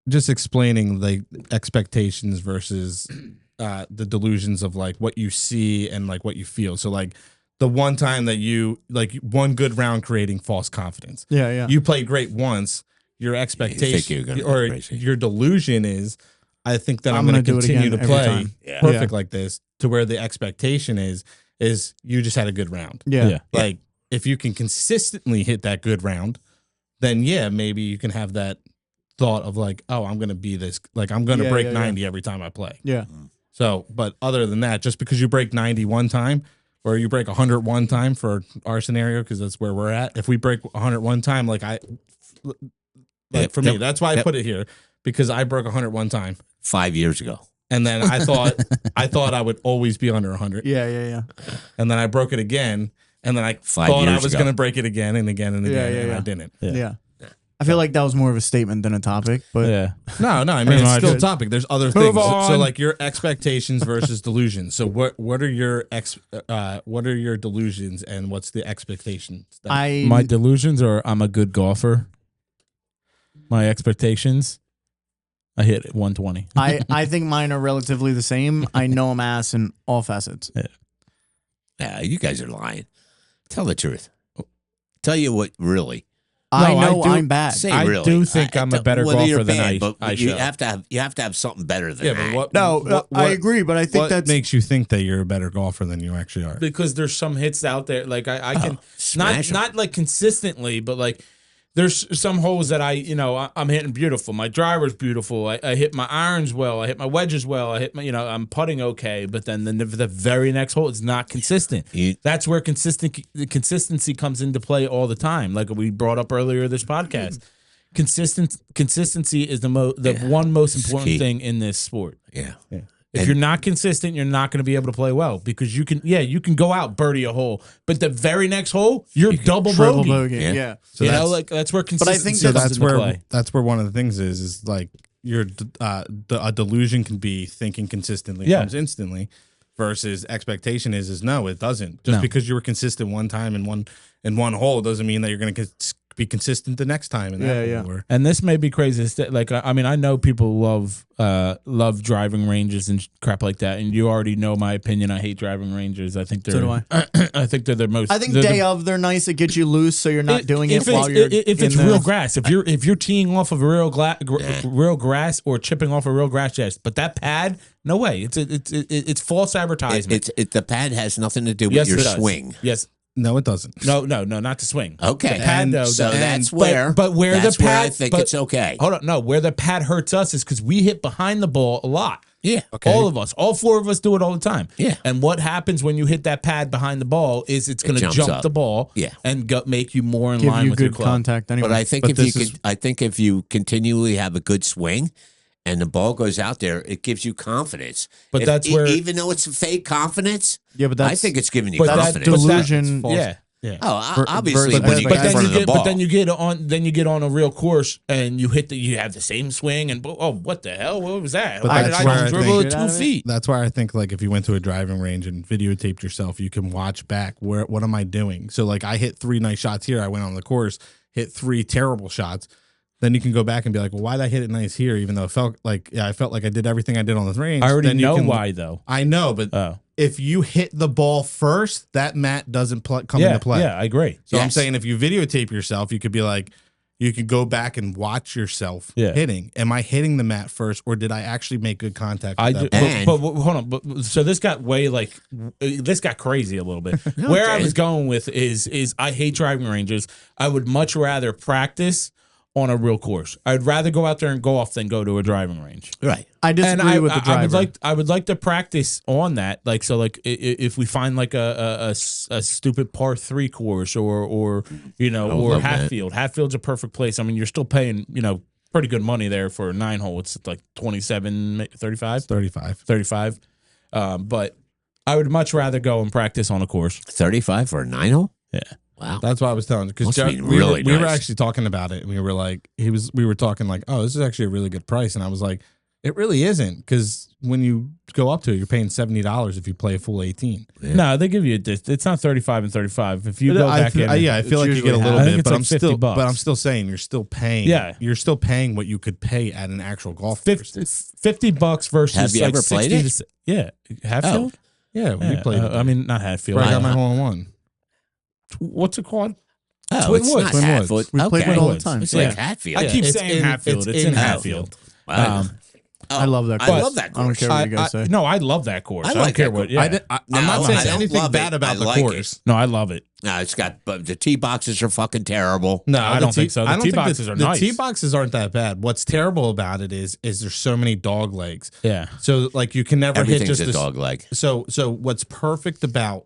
just explaining the expectations versus the delusions of like what you see and like what you feel. So like the one time that you like one good round creating false confidence. Yeah, yeah. You play great once. Your you're expectation gonna go or crazy. your delusion is, I think that I'm I'm going to gonna do it continue again to every play time. Yeah. perfect Yeah. like this. To where the expectation is you just had a good round. yeah. Yeah. Like if you can consistently hit that good round, then yeah, maybe you can have that thought of like, oh, I'm going to be this, like I'm going to Yeah, break yeah, yeah. 90 every time I play. Yeah. So, but other than that, just because you break 90 one time or you break 101 time for our scenario because that's where we're at. If we break 101 time, for me, that's why I put it here because I broke 101 time 5 years ago. and then I thought I would always be under 100. Yeah. And then I broke it again, and then I 5 thought I years was ago. going to break it again and again and again, and Yeah. I didn't. Yeah. I feel like that was more of a statement than a topic, but Yeah. No, I mean Pretty it's much. still a topic. There's other Move things. on. So like your expectations versus delusions. So what are your delusions and what's the expectations? My delusions are I'm a good golfer. My expectations, I hit 120. I think mine are relatively the same. I know I'm ass in all facets. Yeah, you guys are lying. Tell the truth. Tell you what, really. I No, know I do- I'm bad. Say I really. do think I'm a better whether you're golfer than bad, but I you show. have to have something better than yeah, that. but what? No, what, I agree, but I think what that's makes you think that you're a better golfer than you actually are? Because there's some hits out there like I can smash 'em. not like consistently, but like there's some holes that I'm hitting beautiful. My driver's beautiful. I hit my irons well. I hit my wedges well. I hit my I'm putting okay, but then the very next hole is not consistent. That's where consistency comes into play all the time. Like we brought up earlier this podcast. Consistency is the one most important key. thing in this sport. Yeah. If you're not consistent, you're not going to be able to play well because you can go out birdie a hole, but the very next hole you're double triple bogey. bogey. Yeah. Yeah. So That's where I consistency think So comes that's into where play. one of the things is like a delusion can be thinking consistently Yeah. comes instantly, versus expectation is no, it doesn't. Just No. because you were consistent one time in one hole doesn't mean that you're going to be consistent the next time in that Yeah, hole. Or- And this may be crazy. Like I mean, I know people love driving ranges and crap like that, and you already know my opinion. I hate driving ranges. I think they're. So do I. I think they're the most. I think they're day the, of they're nice. It gets you loose, so you're not doing it while you're. If it's in real the- grass, if you're teeing off of a real grass or chipping off a real grass, yes. But that pad, no way. It's false advertisement. The pad has nothing to do with Yes, your it does. swing. Yes. No, it doesn't. No, not the swing. Okay. The pad, And though, So does. that's But- where. but where that's the where pad, I think but- it's okay. Hold on, no. Where the pad hurts us is because we hit behind the ball a lot. Yeah. Okay. All of us, all four of us do it all the time. Yeah. And what happens when you hit that pad behind the ball is it's going to jumps jump up. the ball. Yeah. And make you more in give line you with your good club. contact anyway. But I think if you continually have a good swing, and the ball goes out there, it gives you confidence. But that's where- even though it's fake confidence, Yeah, but I that's think it's giving you But that confidence. delusion. Yeah. Yeah. Oh, obviously but when then- you but get in front of the ball. But then you get on a real course and you have the same swing and what the hell? What was that? But Why did that's I where just I dribble think- it Get out 2 of it. feet? That's why I think like if you went to a driving range and videotaped yourself, you can watch back what am I doing? So like I hit 3 nice shots here. I went on the course, hit 3 terrible shots. Then you can go back and be like, well, why did I hit it nice here? Even though it felt like I felt like I did everything I did on the range. I already Then you know can- why though. I know, but Oh. if you hit the ball first, that mat doesn't come into play. Yeah, I agree. So I'm Yes. saying if you videotape yourself, you could be like, you could go back and watch yourself Yeah. hitting. Am I hitting the mat first, or did I actually make good contact? I with do, that ball? And- but hold on. But so this got this got crazy a little bit. Where I Okay. was going with is I hate driving ranges. I would much rather practice on a real course. I'd rather go out there and golf than go to a driving range. Right. I disagree with the driver. I would like to practice on that. Like so, like if we find like a stupid par 3 course or or love that. Hatfield. Hatfield's a perfect place. I mean, you're still paying pretty good money there for a 9 hole. It's like 27, 35, 35. 35. But I would much rather go and practice on a course. 35 for a 9-hole? Yeah. Wow. That's what I was telling you. Because Must be really we were nice. actually talking about it. And we were like, we were talking like, oh, this is actually a really good price. And I was like, it really isn't. Because when you go up to it, you're paying $70 if you play a full 18. Yeah. No, they give you a disc. It's not 35 and 35. If you go back in, I feel like you get a usually little half. I think bit, it's but like I'm 50 still, bucks. but I'm still saying you're still paying. Yeah. You're still paying what you could pay at an actual golf course. $50 versus Have you like ever 60 played it? to yeah. Hatfield? Yeah, we Yeah, played. I mean, not Hatfield. where I got my hole in one. What's it called? Oh, Twin it's Woods. not Twin Hatfield. Woods. We played Okay. it all the Woods. time. It's Yeah. like Hatfield. I keep It's saying in- Hatfield. it's It's in in Hatfield. Wow. I love that I course. love that I don't course. care what you guys say. No, I love that course. I I don't like care that what. course. Yeah. I'm No, not I saying don't anything love bad it. about I the like course. No, I love it. No, but the tee boxes are fucking terrible. No, I the don't think so. The I don't tee think boxes are the nice. tee boxes aren't that bad. What's terrible about it is there's so many dog legs. Yeah. So like you can never hit Everything's just a this. dog leg. So what's perfect about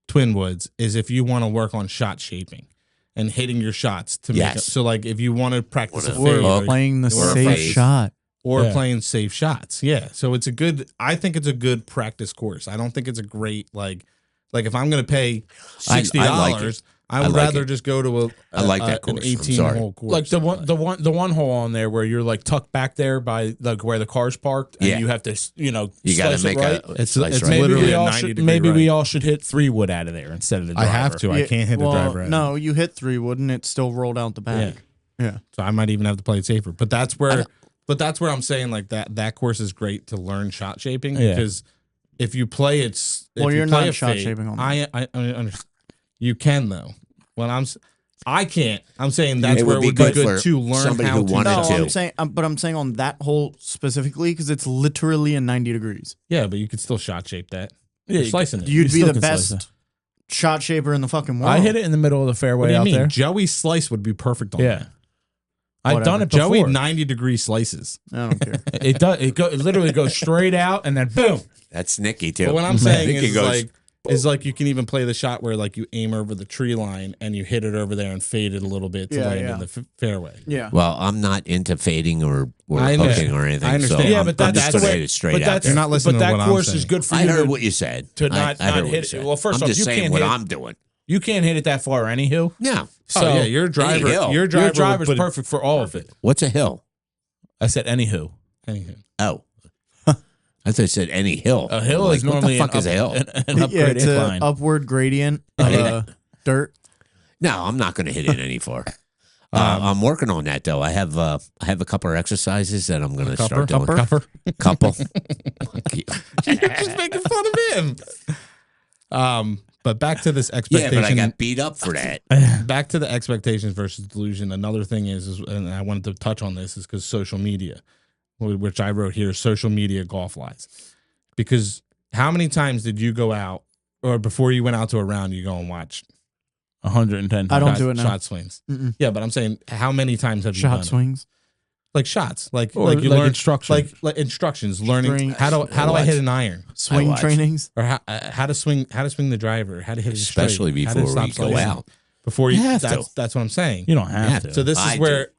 Twin Woods is if you want to work on shot shaping and hitting your shots to make it. Yes. So like if you want to practice a Or fade playing the Or a safe fade. shot. or Yeah. playing safe shots. Yeah. So it's a good, I think it's a good practice course. I don't think it's a great, like if I'm going to pay $60, I like it. I would I like rather it. just go to I like that an course. I'm 18 sorry. hole course. Like the one hole on there where you're like tucked back there by like where the car's parked, and Yeah. you have to You got to slice make it right. It's slice right. Maybe literally we a all 90 should degree maybe we right. all should hit 3 wood out of there instead of the I driver. have to. I can't hit the driver out. No, you hit 3 wood and it still rolled out the back. Yeah. So I might even have to play it safer. But that's where I'm saying like that course is great to learn shot shaping Yeah. because if you play Well, you're play not a shot fade, shaping on I understand. You can though. When I can't. I'm saying that's It where would it would be be good good for to learn somebody how who to. wanted No, to. I'm saying, but I'm saying on that hole specifically because it's literally in 90 degrees. Yeah, but you could still shot shape that. Yeah, You're slicing it. You'd be still the can slice best shot shaper in the fucking world. I hit it in the middle of the What fairway do you out mean? there. Joey's slice would be perfect on Yeah, that. I've done it before. Joey 90-degree slices. I don't care. It does. It literally goes straight out and then boom. That's Nicky too. But what I'm I saying think he is like you can even play the shot where like you aim over the tree line and you hit it over there and fade it a little bit to Yeah, land yeah. in the fairway. Yeah. Well, I'm not into fading or I understand. hooking or anything. I understand. So Yeah, I'm, but I'm that's just going to where- hit it straight but out that's- there. You're not listening but to that what I'm course saying. is good for you. I heard to- what you said. to not I heard what hit you it. said. Well, first I'm off, just you saying can't what hit- I'm doing. You can't hit it that far, anywho. Yeah. So Oh yeah, your driver, hill. your driver your driver's would put it- perfect for all of it. What's a hill? I said anywho. Anywho. Oh. I thought you said any hill. A hill Like, is normally what the fuck is a hill? an upgrade Yeah, it's incline. an upward gradient of dirt. No, I'm not going to hit it any far. I'm working on that though. I have a couple of exercises that I'm going to start doing. Couple. You're just making fun of him. But back to this Yeah, expectation. but I got beat up for that. Back to the expectations versus delusion. Another thing is and I wanted to touch on this, is because social media, which I wrote here, social media golf lies. Because how many times did you go out, or before you went out to a round, you go and watch 110. I don't do it now. shot swings? Mm-mm. Yeah, but I'm saying, how many times have you Shot done it? swings. Like shots, like Or you like learn instruction. like instructions, learning String- how do I hit an iron, Swing watch. trainings. or how to swing the driver, how to hit it Especially straight, how to before stop we go slicing. out. Before you, You have to. that's what I'm saying. You don't have Yeah. to. So this I is where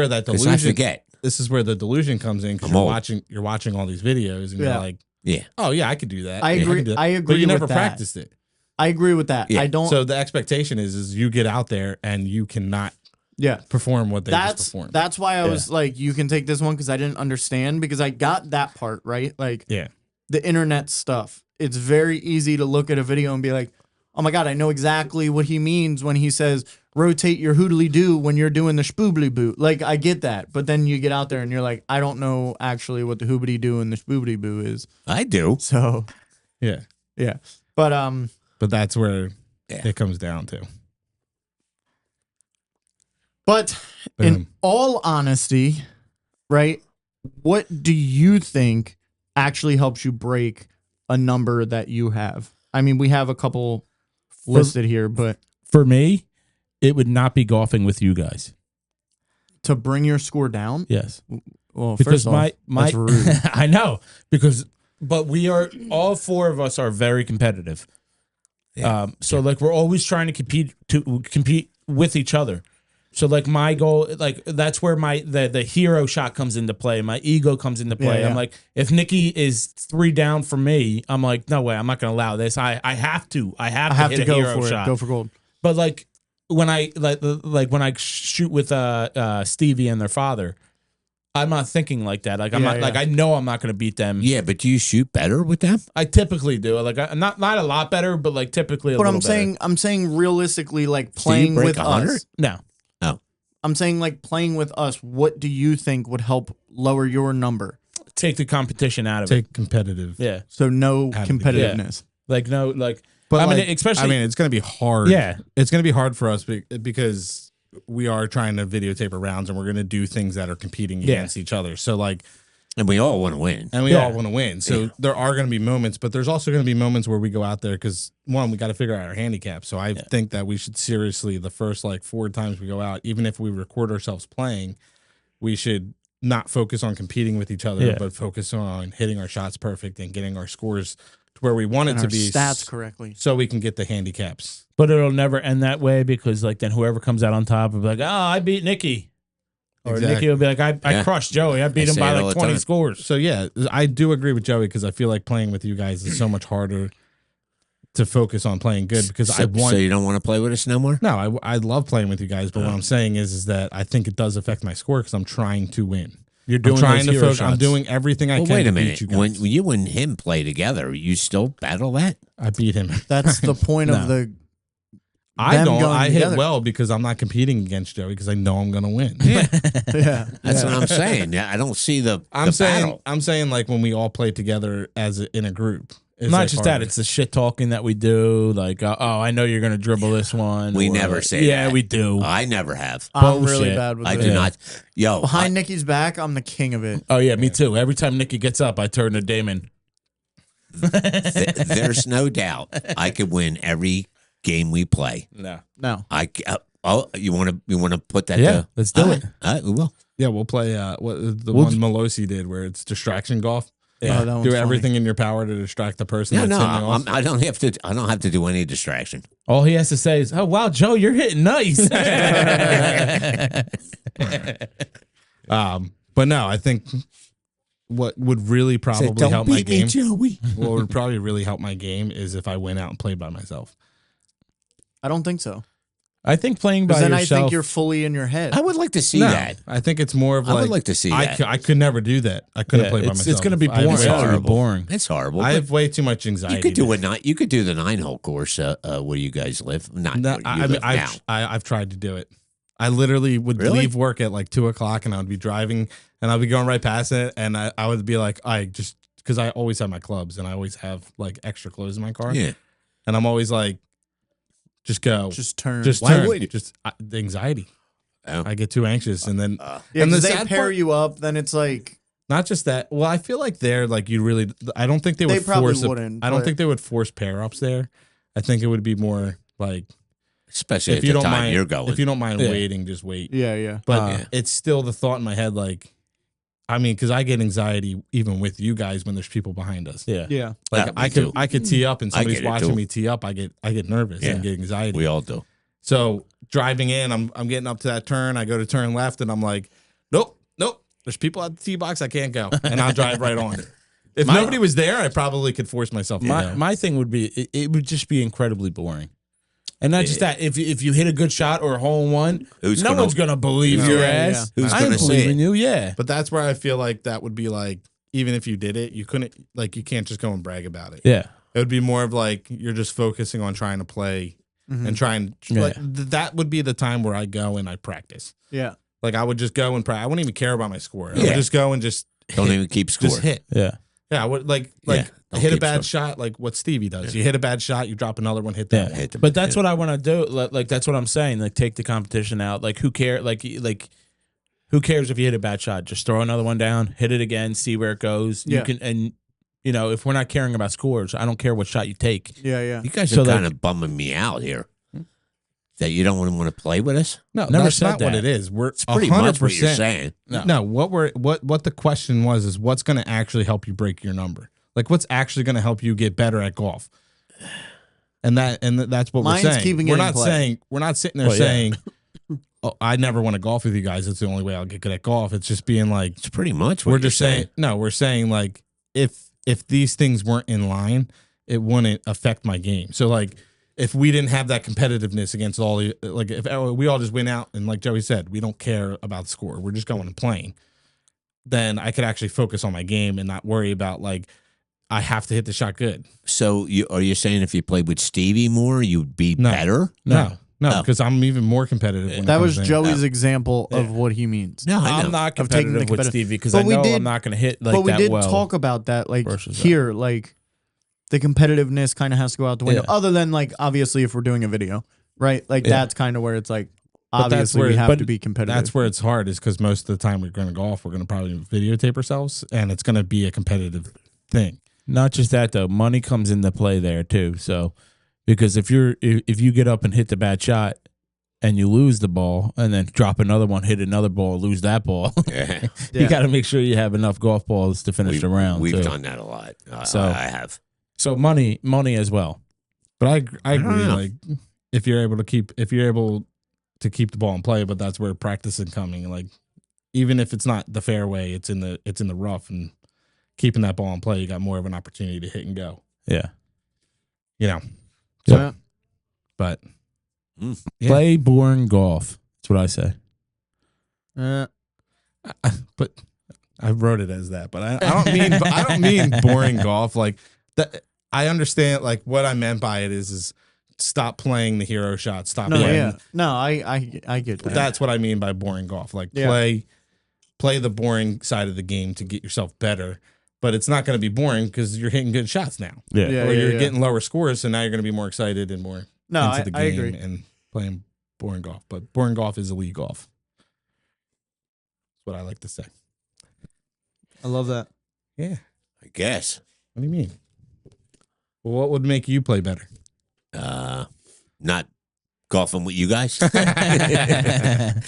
that Because delusion. I forget. This is where the delusion comes in, because I'm old. you're watching all these videos and Yeah. you're like, Yeah. oh yeah, I could do that. I Yeah, agree- can do that. I But agree you never with that. practiced it. I agree with that. Yeah. I don't. So the expectation is you get out there and you cannot yeah. perform what they just That's performed. that's why I was like, you can take this one because I didn't understand, because I got that part right. Like Yeah. the internet stuff. It's very easy to look at a video and be like, oh my God, I know exactly what he means when he says rotate your hoodly doo when you're doing the spoobly boo. Like I get that. But then you get out there and you're like, I don't know actually what the hoobity doo and the spoobly boo is. I do. So Yeah. yeah. But But that's where Yeah. it comes down to. But Boom. in all honesty, right, what do you think actually helps you break a number that you have? I mean, we have a couple listed here, but For me, it would not be golfing with you guys. to bring your score down, Yes. well, Because first off, that's rude. I know, but we are, all 4 of us are very competitive. So like we're always trying to compete with each other. So like my goal, like that's where the hero shot comes into play. My ego comes into play. Yeah. I'm like, if Nikki is 3 down from me, I'm like, no way, I'm not going to allow this. I have to I hit have to a go hero for shot. it. Go for gold. But like when I when I shoot with Stevie and their father, I'm not thinking like that. Like I'm Yeah, not like yeah. I know I'm not going to beat them. Yeah, but do you shoot better with them? I typically do. Like I'm not a lot better, but like typically a But little better. I'm saying realistically, like So you playing break with 100? us. No. I'm saying like playing with us. What do you think would help lower your number? Take the competition out of it. Take competitive. Yeah. So no Out of the gate. competitiveness. Like no like But I mean, like, especially- I mean, it's going to be hard. Yeah. It's going to be hard for us because we are trying to videotape our rounds and we're going to do things that are competing Yeah. against each other. So like, And we all want to win. and we Yeah. all want to win. So there are going to be moments, but there's also going to be moments where we go out there because one, we got to figure out our handicap. So I think that we should seriously, the first like 4 times we go out, even if we record ourselves playing, we should not focus on competing with each other, Yeah. but focus on hitting our shots perfect and getting our scores where we want it And to our be stats correctly. so we can get the handicaps. But it'll never end that way because like then whoever comes out on top will be like, oh, I beat Nikki. Or Exactly. Nikki will be like, I Yeah. crushed Joey. I beat him say by it all like the 20 time. scores. So yeah, I do agree with Joey because I feel like playing with you guys is so much harder to focus on playing good because I want. So you don't want to play with us no more? No, I love playing with you guys, but what I'm saying is that I think it does affect my score because I'm trying to win. You're doing I'm trying those to hero focus. I'm shots. doing everything I Well, can. wait a to beat minute. you guys. When you and him play together, you still battle that? I beat him. That's the point of the. I them don't. going I hit together. well because I'm not competing against Joey because I know I'm going to win. Yeah. That's what I'm saying. Yeah, I don't see the battle. I'm saying like when we all play together in a group. It's Not like just that, harder. it's the shit talking that we do. Like, oh, I know you're going to dribble this one. We or, never say yeah, that. we do. I never have. I'm really Bullshit. bad with I it. do not. Yo, Behind Nikki's back, I'm the king of it. Oh, yeah, me too. Every time Nikki gets up, I turn to Damon. there's no doubt I could win every game we play. No. No. You want to put that? Yeah, let's do it. We will. Yeah, we'll play what the one Melosi did where it's distraction golf. Yeah. Oh, that one's Do funny. everything in your power to distract the person. No, that's no, hitting you off. I don't have to. I don't have to do any distraction. All he has to say is, oh, wow, Joe, you're hitting nice. But no, I think what would really probably help my game. Joey. What would probably really help my game is if I went out and played by myself. I don't think so. I think playing by Because then yourself. I think you're fully in your head. I would like to see No, that. I think it's more of I like would like to see that. I could never do that. I couldn't play by myself. It's going to be I have boring. way It's gonna be too- boring. It's horrible. I but have way too much anxiety. you could do to- a nine. You could do the 9-hole course where you guys live. Not No, where you I mean, live now. I've tried to do it. I literally would Really? leave work at like 2:00 and I would be driving and I'd be going right past it and I would be like, because I always have my clubs and I always have like extra clothes in my car. Yeah. And I'm always like, just go. Just turn. Why turn. would you? Just the anxiety. Oh. I get too anxious and then yeah, and the 'cause they sad pair part- you up, then it's like not just that. Well, I feel like they're like you really. I don't think they They would probably force. wouldn't, I don't but- think they would force pair ups there. I think it would be more like Especially if at you the don't time mind. you're going. If you don't mind Yeah. waiting, just wait. yeah, yeah. But Yeah. it's still the thought in my head, like, I mean, because I get anxiety even with you guys when there's people behind us. Yeah. Yeah. Like Yeah, me I could too. I could tee up and I somebody's get it, watching too. me tee up. I get nervous and get anxiety. We all do. So driving in, I'm getting up to that turn. I go to turn left, and I'm like, nope. There's people at the tee box. I can't go, and I'll drive right on. If nobody was there, I probably could force myself to go. My thing would be, it would just be incredibly boring. And not just that, if you hit a good shot or a hole in one, Who's no gonna- one's going to believe your Yeah, ass. yeah. Who's I gonna ain't say believing it? you, yeah. But that's where I feel like that would be like, even if you did it, you couldn't, like, you can't just go and brag about it. Yeah. It would be more of like you're just focusing on trying to play and trying. Yeah. Like, that would be the time where I go and I practice. Yeah. Like I would just go and practice. I wouldn't even care about my score. I Yeah. would just go and just Don't hit. even keep score. Just hit. Yeah. Yeah, I would like don't hit a keep bad score. shot, like what Stevie does. You hit a bad shot, you drop another one, hit that Yeah. one. Hit the- But that's what I want to do. Like that's what I'm saying. Like take the competition out. Like who cares? Like who cares if you hit a bad shot? Just throw another one down, hit it again, see where it goes. Yeah. You can, and you know, if we're not caring about scores, I don't care what shot you take. Yeah, yeah. You guys So, are kind like- of bumming me out here. That you don't want to play with us. No, Never that's said not what that. it is. We're It's pretty much what you're 100%. saying. No, what the question was is what's going to actually help you break your number? Like what's actually going to help you get better at golf? And that's what Mine's we're saying. keeping it we're in not play. saying we're not sitting there Well, yeah. saying, "Oh, I never want to golf with you guys. It's the only way I'll get good at golf." It's just being like It's pretty much what we're you're just saying. No, we're saying like if these things weren't in line, it wouldn't affect my game. So like if we didn't have that competitiveness against all the like if we all just went out and like Joey said, we don't care about the score. We're just going and playing. Then I could actually focus on my game and not worry about like I have to hit the shot good. So are you saying if you played with Stevie more, you'd be No. better? No, Oh. because I'm even more competitive. When it That comes was to- Joey's example of what he means. No, I know. I'm not Of taking the competitive with competitive- Stevie because But I we know did- I'm not going to hit like but we that did well. talk about that, like versus that. here, like the competitiveness kind of has to go out the window. Yeah. Other than like obviously if we're doing a video, right? Like Yeah. that's kind of where it's like But that's obviously where- we have but to be competitive. That's where it's hard is because most of the time we're going to golf, we're going to probably videotape ourselves, and it's going to be a competitive thing. Not just that though, money comes into play there too. So because if you get up and hit the bad shot and you lose the ball and then drop another one, hit another ball, lose that ball, Yeah. you got to make sure you have enough golf balls to finish the round. We've too. done that a lot. So- I have. So money as well. But I agree. know. Like if you're able to keep the ball in play, but that's where practice is coming. Like even if it's not the fairway, it's in the rough, and keeping that ball in play, you got more of an opportunity to hit and go. Yeah. You know. Yeah. But yeah. Play boring golf. That's what I say. But I wrote it as that, but I don't mean boring golf. Like that, I understand. Like what I meant by it is stop playing the hero shot. Stop playing. No, I get that. That's what I mean by boring golf. Like play the boring side of the game to get yourself better. But it's not going to be boring because you're hitting good shots now. Yeah. Or you're getting lower scores, so now you're going to be more excited and more into the game I agree. and playing boring golf. But boring golf is elite golf. That's what I like to say. I love that. Yeah. I guess. What do you mean? Well, what would make you play better? Not golfing with you guys.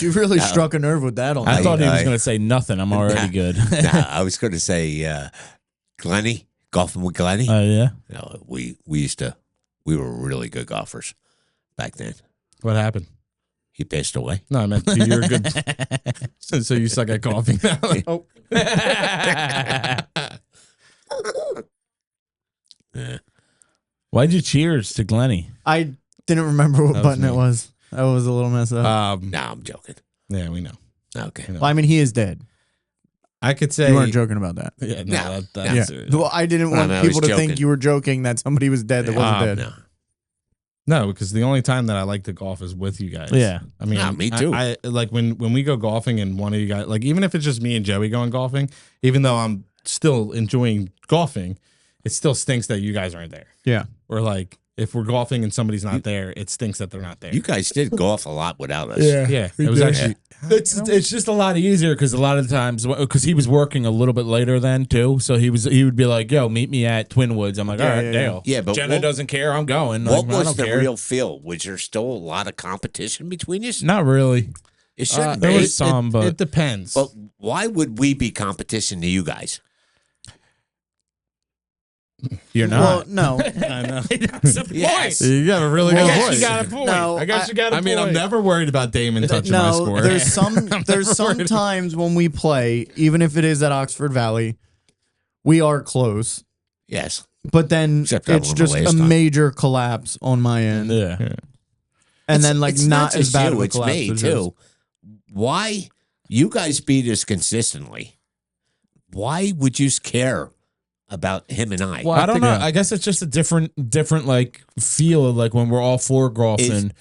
You really struck a nerve with that on I that. thought he was going to say nothing. I'm already good. Nah, I was going to say Glenny, golfing with Glenny. Yeah. No, we were really good golfers back then. What happened? He passed away. No, I meant you're good. So you suck at golfing now. Oh. Yeah. Why'd you cheers to Glenny? I didn't remember what That was button it me. was. That was a little messed up. No, I'm joking. Yeah, we know. Okay. You know. Well, I mean, he is dead. I could say You weren't joking about that. Yeah, no, No, that's Yeah. Well, I didn't want I was people to think joking. you were joking that somebody was dead that wasn't dead. No. No, because the only time that I like to golf is with you guys. Yeah. I mean, Yeah, me too. I like when we go golfing and one of you guys, like even if it's just me and Joey going golfing, even though I'm still enjoying golfing, it still stinks that you guys aren't there. Yeah. Or like if we're golfing and somebody's not there, it stinks that they're not there. You guys did golf a lot without us. yeah, it was actually. It's just a lot easier because a lot of the times because he was working a little bit later then too, so he would be like, "Yo, meet me at Twin Woods." I'm like, "All right, Dale." Yeah, but Jenna what- doesn't care. I'm going. What Like, I was don't the care. real feel? Was there still a lot of competition between you? Not really. It shouldn't there be. was some, but it depends. But why would we be competition to you guys? you're Well, not. no. I know. That's the point. Yes. You have a really I good guess voice. you got a point. No, I guess you got a I point. mean, I'm never worried about Damon touching my No, score. there's some times when we play, even if it is at Oxford Valley, we are close. Yes. But then Except that it's one just the a last time. major collapse on my end. Yeah. And then like It's not as just bad you, of a it's collapse me as yours. too. Why you guys beat us consistently? Why would you care about him and I? Well, I don't know. I guess it's just a different like feel of like when we're all four golfing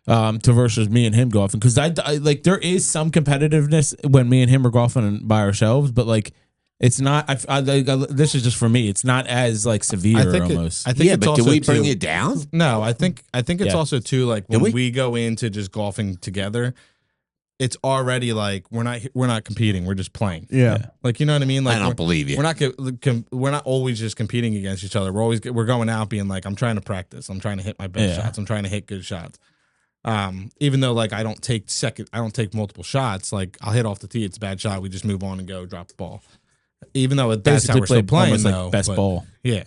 to versus me and him golfing. Because I like there is some competitiveness when me and him are golfing by ourselves, but like it's not. This is just for me. It's not as like severe almost. I think Yeah, it's but do also we bring too- you down? No, I think it's Yeah. also too like when we? we go into just golfing together, it's already like we're not competing, we're just playing. Yeah. Like you know what I mean? Like I don't believe you. we're not always just competing against each other. We're going out being like I'm trying to practice. I'm trying to hit my best Yeah. shots. I'm trying to hit good shots. Even though like I don't take multiple shots. Like I'll hit off the tee, it's a bad shot. We just move on and go drop the ball. Even though that's how Basically we're still played playing, almost like though, best but- ball. Yeah,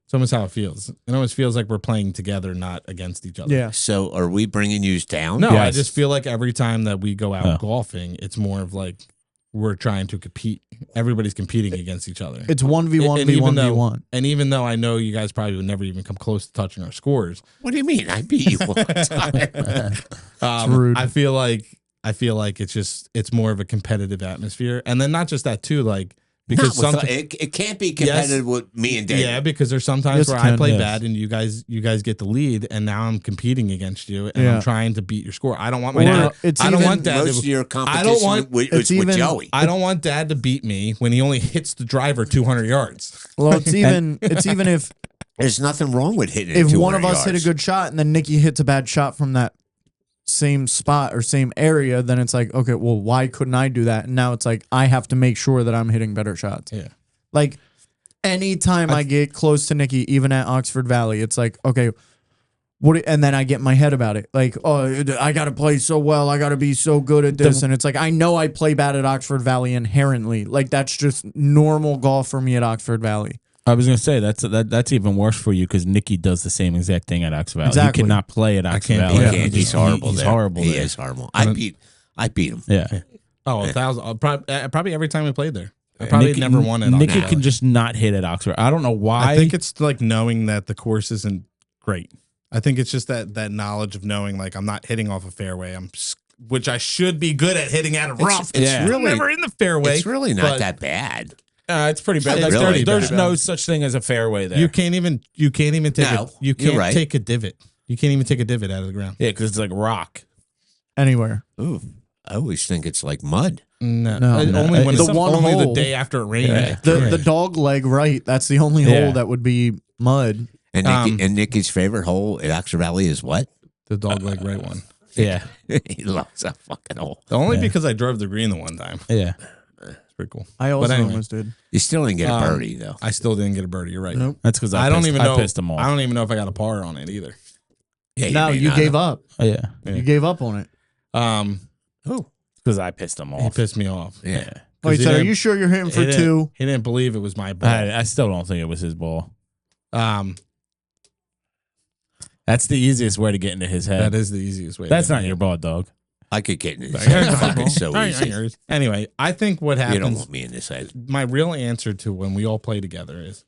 it's almost how it feels. It almost feels like we're playing together, not against each other. Yeah. So are we bringing you down? No, I Yes. just feel like every time that we go out Oh. golfing, it's more of like we're trying to compete. Everybody's competing against each other. It's 1v1 And v1 even though- v1. And even though I know you guys probably would never even come close to touching our scores, What do you mean? I beat you one time. rude. I feel like it's more of a competitive atmosphere. And then not just that too, like because Not with- sometimes it can't be competitive with me and Dave. yeah, because there's sometimes Yes, where it I can, play yes. bad and you guys get the lead, and now I'm competing against you and Yeah. I'm trying to beat your score. I don't want my Or dad. it's I don't even- want dad Most of to. your competition want- was it's with even- Joey. I don't want dad to beat me when he only hits the driver 200 yards. Well, it's even if There's nothing wrong with hitting it if 200 one of us hit a yards. good shot and then Nikki hits a bad shot from that same spot or same area, then it's like, okay, well, why couldn't I do that? And now it's like I have to make sure that I'm hitting better shots. Yeah. Like anytime I get close to Nikki, even at Oxford Valley, it's like, okay, and then I get in my head about it. Like, oh, I got to play so well. I got to be so good at this. And it's like, I know I play bad at Oxford Valley inherently. Like, that's just normal golf for me at Oxford Valley. I was gonna say that's even worse for you because Nikki does the same exact thing at Ox Valley. Exactly. You cannot play at Ox can't- Valley. he can't. He's horrible. He's there. horrible. He there. is horrible. I beat him. Yeah. Oh, 1,000. Probably every time we played there. I probably Nikki, never won it. Nikki No. can just not hit at Ox Valley. I don't know why. I think it's like knowing that the course isn't great. I think it's just that knowledge of knowing like I'm not hitting off a fairway. Which I should be good at hitting out of rough. It's Yeah. really never in the fairway. It's really not but that bad. it's pretty bad. It's Like, really there's bad. no such thing as a fairway there. You can't even take No, you you're can't right. take a divot. You can't even take a divot out of the ground. Yeah, because it's like rock. Anywhere. Ooh, I always think it's like mud. No, No. only when The it's one only the hole. day after it rained. Yeah. The dog leg right. That's the only Yeah. hole that would be mud. And Nikki's favorite hole at Oxford Valley is what? The dog leg right one. Yeah, He loves that fucking hole. Only because I drove the green the one time. yeah. It's pretty cool. I also anyway. almost did. You still didn't get a birdie though. I still didn't get a birdie. You're right. Nope. That's because I don't even know. I pissed them off. I don't even know if I got a par on it either. Yeah, No, you not gave up. Oh, yeah, Yeah. You gave up on it. Oh, because I pissed them He off. pissed me off. yeah. Oh, he he said, "Are didn't- you sure you're hitting for He didn't- two?" He didn't believe it was my ball. I still don't think it was his ball. Um, That's the easiest way to get into his head. that is the easiest way. That's to not your ball, dog. I could get in his Sorry. head. Fucking so All right, easy. yours. Anyway, I think what You don't happens. want me in this head. My real answer to when we all play together is,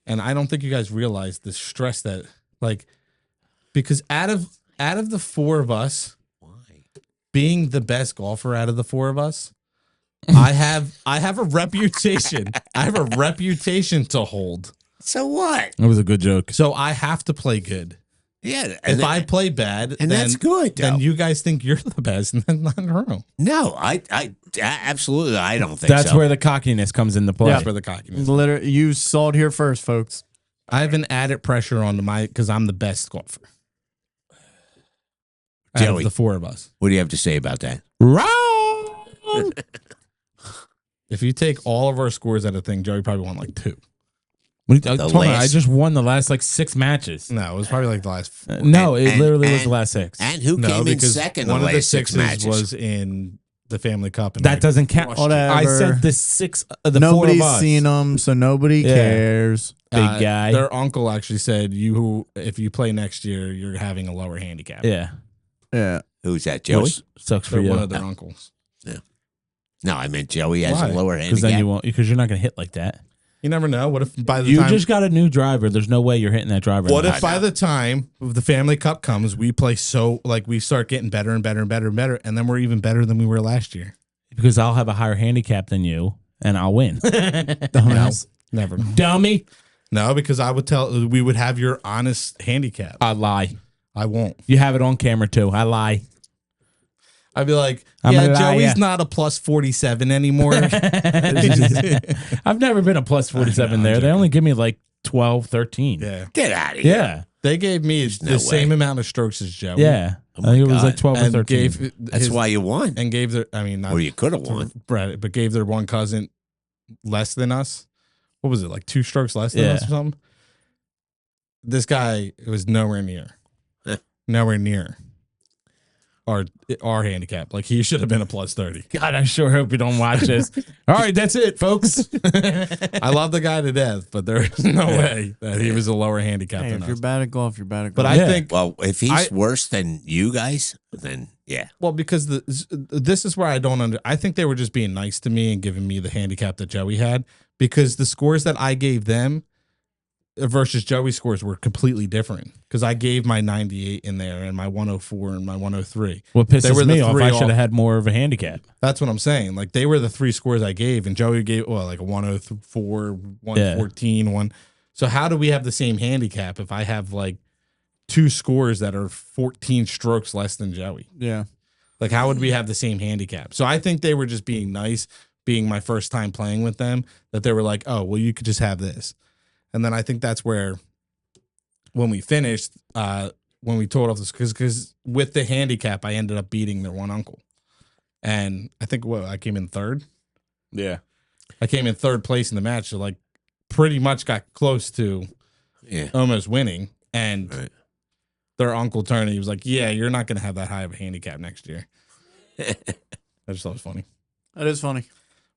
and I don't think you guys realize the stress that like, because out of the four of us, Why? being the best golfer out of the four of us, I have a reputation. I have a reputation to hold. So what? It was a good joke. So I have to play good. Yeah. If I play bad, and then, that's good. then though. you guys think you're the best, and that's not true. No, I absolutely. I don't think That's so. where the cockiness comes into play. That's where the cockiness. Literally, you saw it here first, folks. I have an added pressure onto because I'm the best golfer. Out of Joey. the four of us. What do you have to say about that? Wrong. If you take all of our scores out of thing, Joey probably won like 2. What are you talking about? I last- just won the last like 6 matches. No, it was probably like the last 4. No, it and- literally was and- the last 6. And who No, came in because second one the of the last 6 sixes matches? was in the Family Cup. And That doesn't count. crushed you. Whatever. I said the 6 of the Nobody's 4 of us. seen them, so nobody Yeah. cares. Big guy. Their uncle actually said, if you play next year, you're having a lower handicap. Yeah. Yeah. Who's that, Joey? Which sucks for They're you. one of their uncles. No, I meant Joey has Why? a lower Because handicap. then you won't, because you're not going to hit like that. You never know. What if by the You time just got a new driver. There's no way you're hitting that driver. What now. if by the time the Family Cup comes, we play we start getting better and better and better and better, and then we're even better than we were last year? Because I'll have a higher handicap than you, and I'll win. Dumbass. Never. Dummy. No, because we would have your honest handicap. I lie. I won't. You have it on camera too. I lie. I'd be like, I'm a liar. Joey's not a plus 47 anymore. I've never been a plus 47 I'm there. They joking. only give me like 12, 13. Yeah. Get out of here. Yeah. They gave me no the same way. amount of strokes as Joey. Yeah. Oh I think it my was like God. 12 or And 13. gave That's why you won. and gave their not Or you could have to won. Brad, but gave their one cousin less than us. What was it, like 2 strokes less than Yeah. us or something? This guy was nowhere near. Nowhere near our handicap. Like he should have been a plus 30. God, I sure hope you don't watch this. All right, that's it, folks. I love the guy to death, but there's no way that he was a lower handicap Hey, than if you're us. bad at golf, you're bad at golf. But I Yeah. think Well, if he's I- worse than you guys, then yeah. well, because this is where I don't I think they were just being nice to me and giving me the handicap that Joey had, because the scores that I gave them versus Joey's scores were completely different. Because I gave my 98 in there and my 104 and my 103. What They pisses were the me off, three I should off. have had more of a handicap. That's what I'm saying. Like they were the 3 scores I gave, and Joey gave like a 104, 114, one. So how do we have the same handicap if I have like 2 scores that are 14 strokes less than Joey? yeah. Like, how would we have the same handicap? So I think they were just being nice, being my first time playing with them, that they were like, oh, well, you could just have this. And then I think that's where, when we finished, when we told off this, because with the handicap, I ended up beating their one uncle. And I think, I came in 3rd? Yeah. I came in 3rd place in the match. So, like, pretty much got close to Yeah. almost winning. And Right. their uncle turned and he was like, yeah, you're not going to have that high of a handicap next year. I just thought it was funny. That is funny.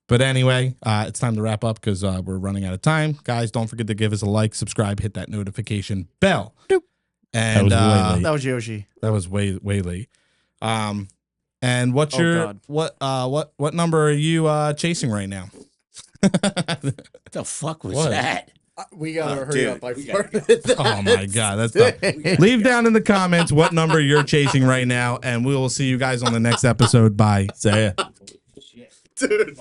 But anyway, it's time to wrap up because we're running out of time. Guys, don't forget to give us a like, subscribe, hit that notification bell. Doop. And That was way late. That was Yoshi. that was way late. And what's Oh, your God. what number are you chasing right now? What the fuck was What? that? We gotta hurry dude, up. I we gotta farted. Oh my god, that's tough. Leave down in the comments what number you're chasing right now, and we will see you guys on the next episode. Bye. Say it. Dude.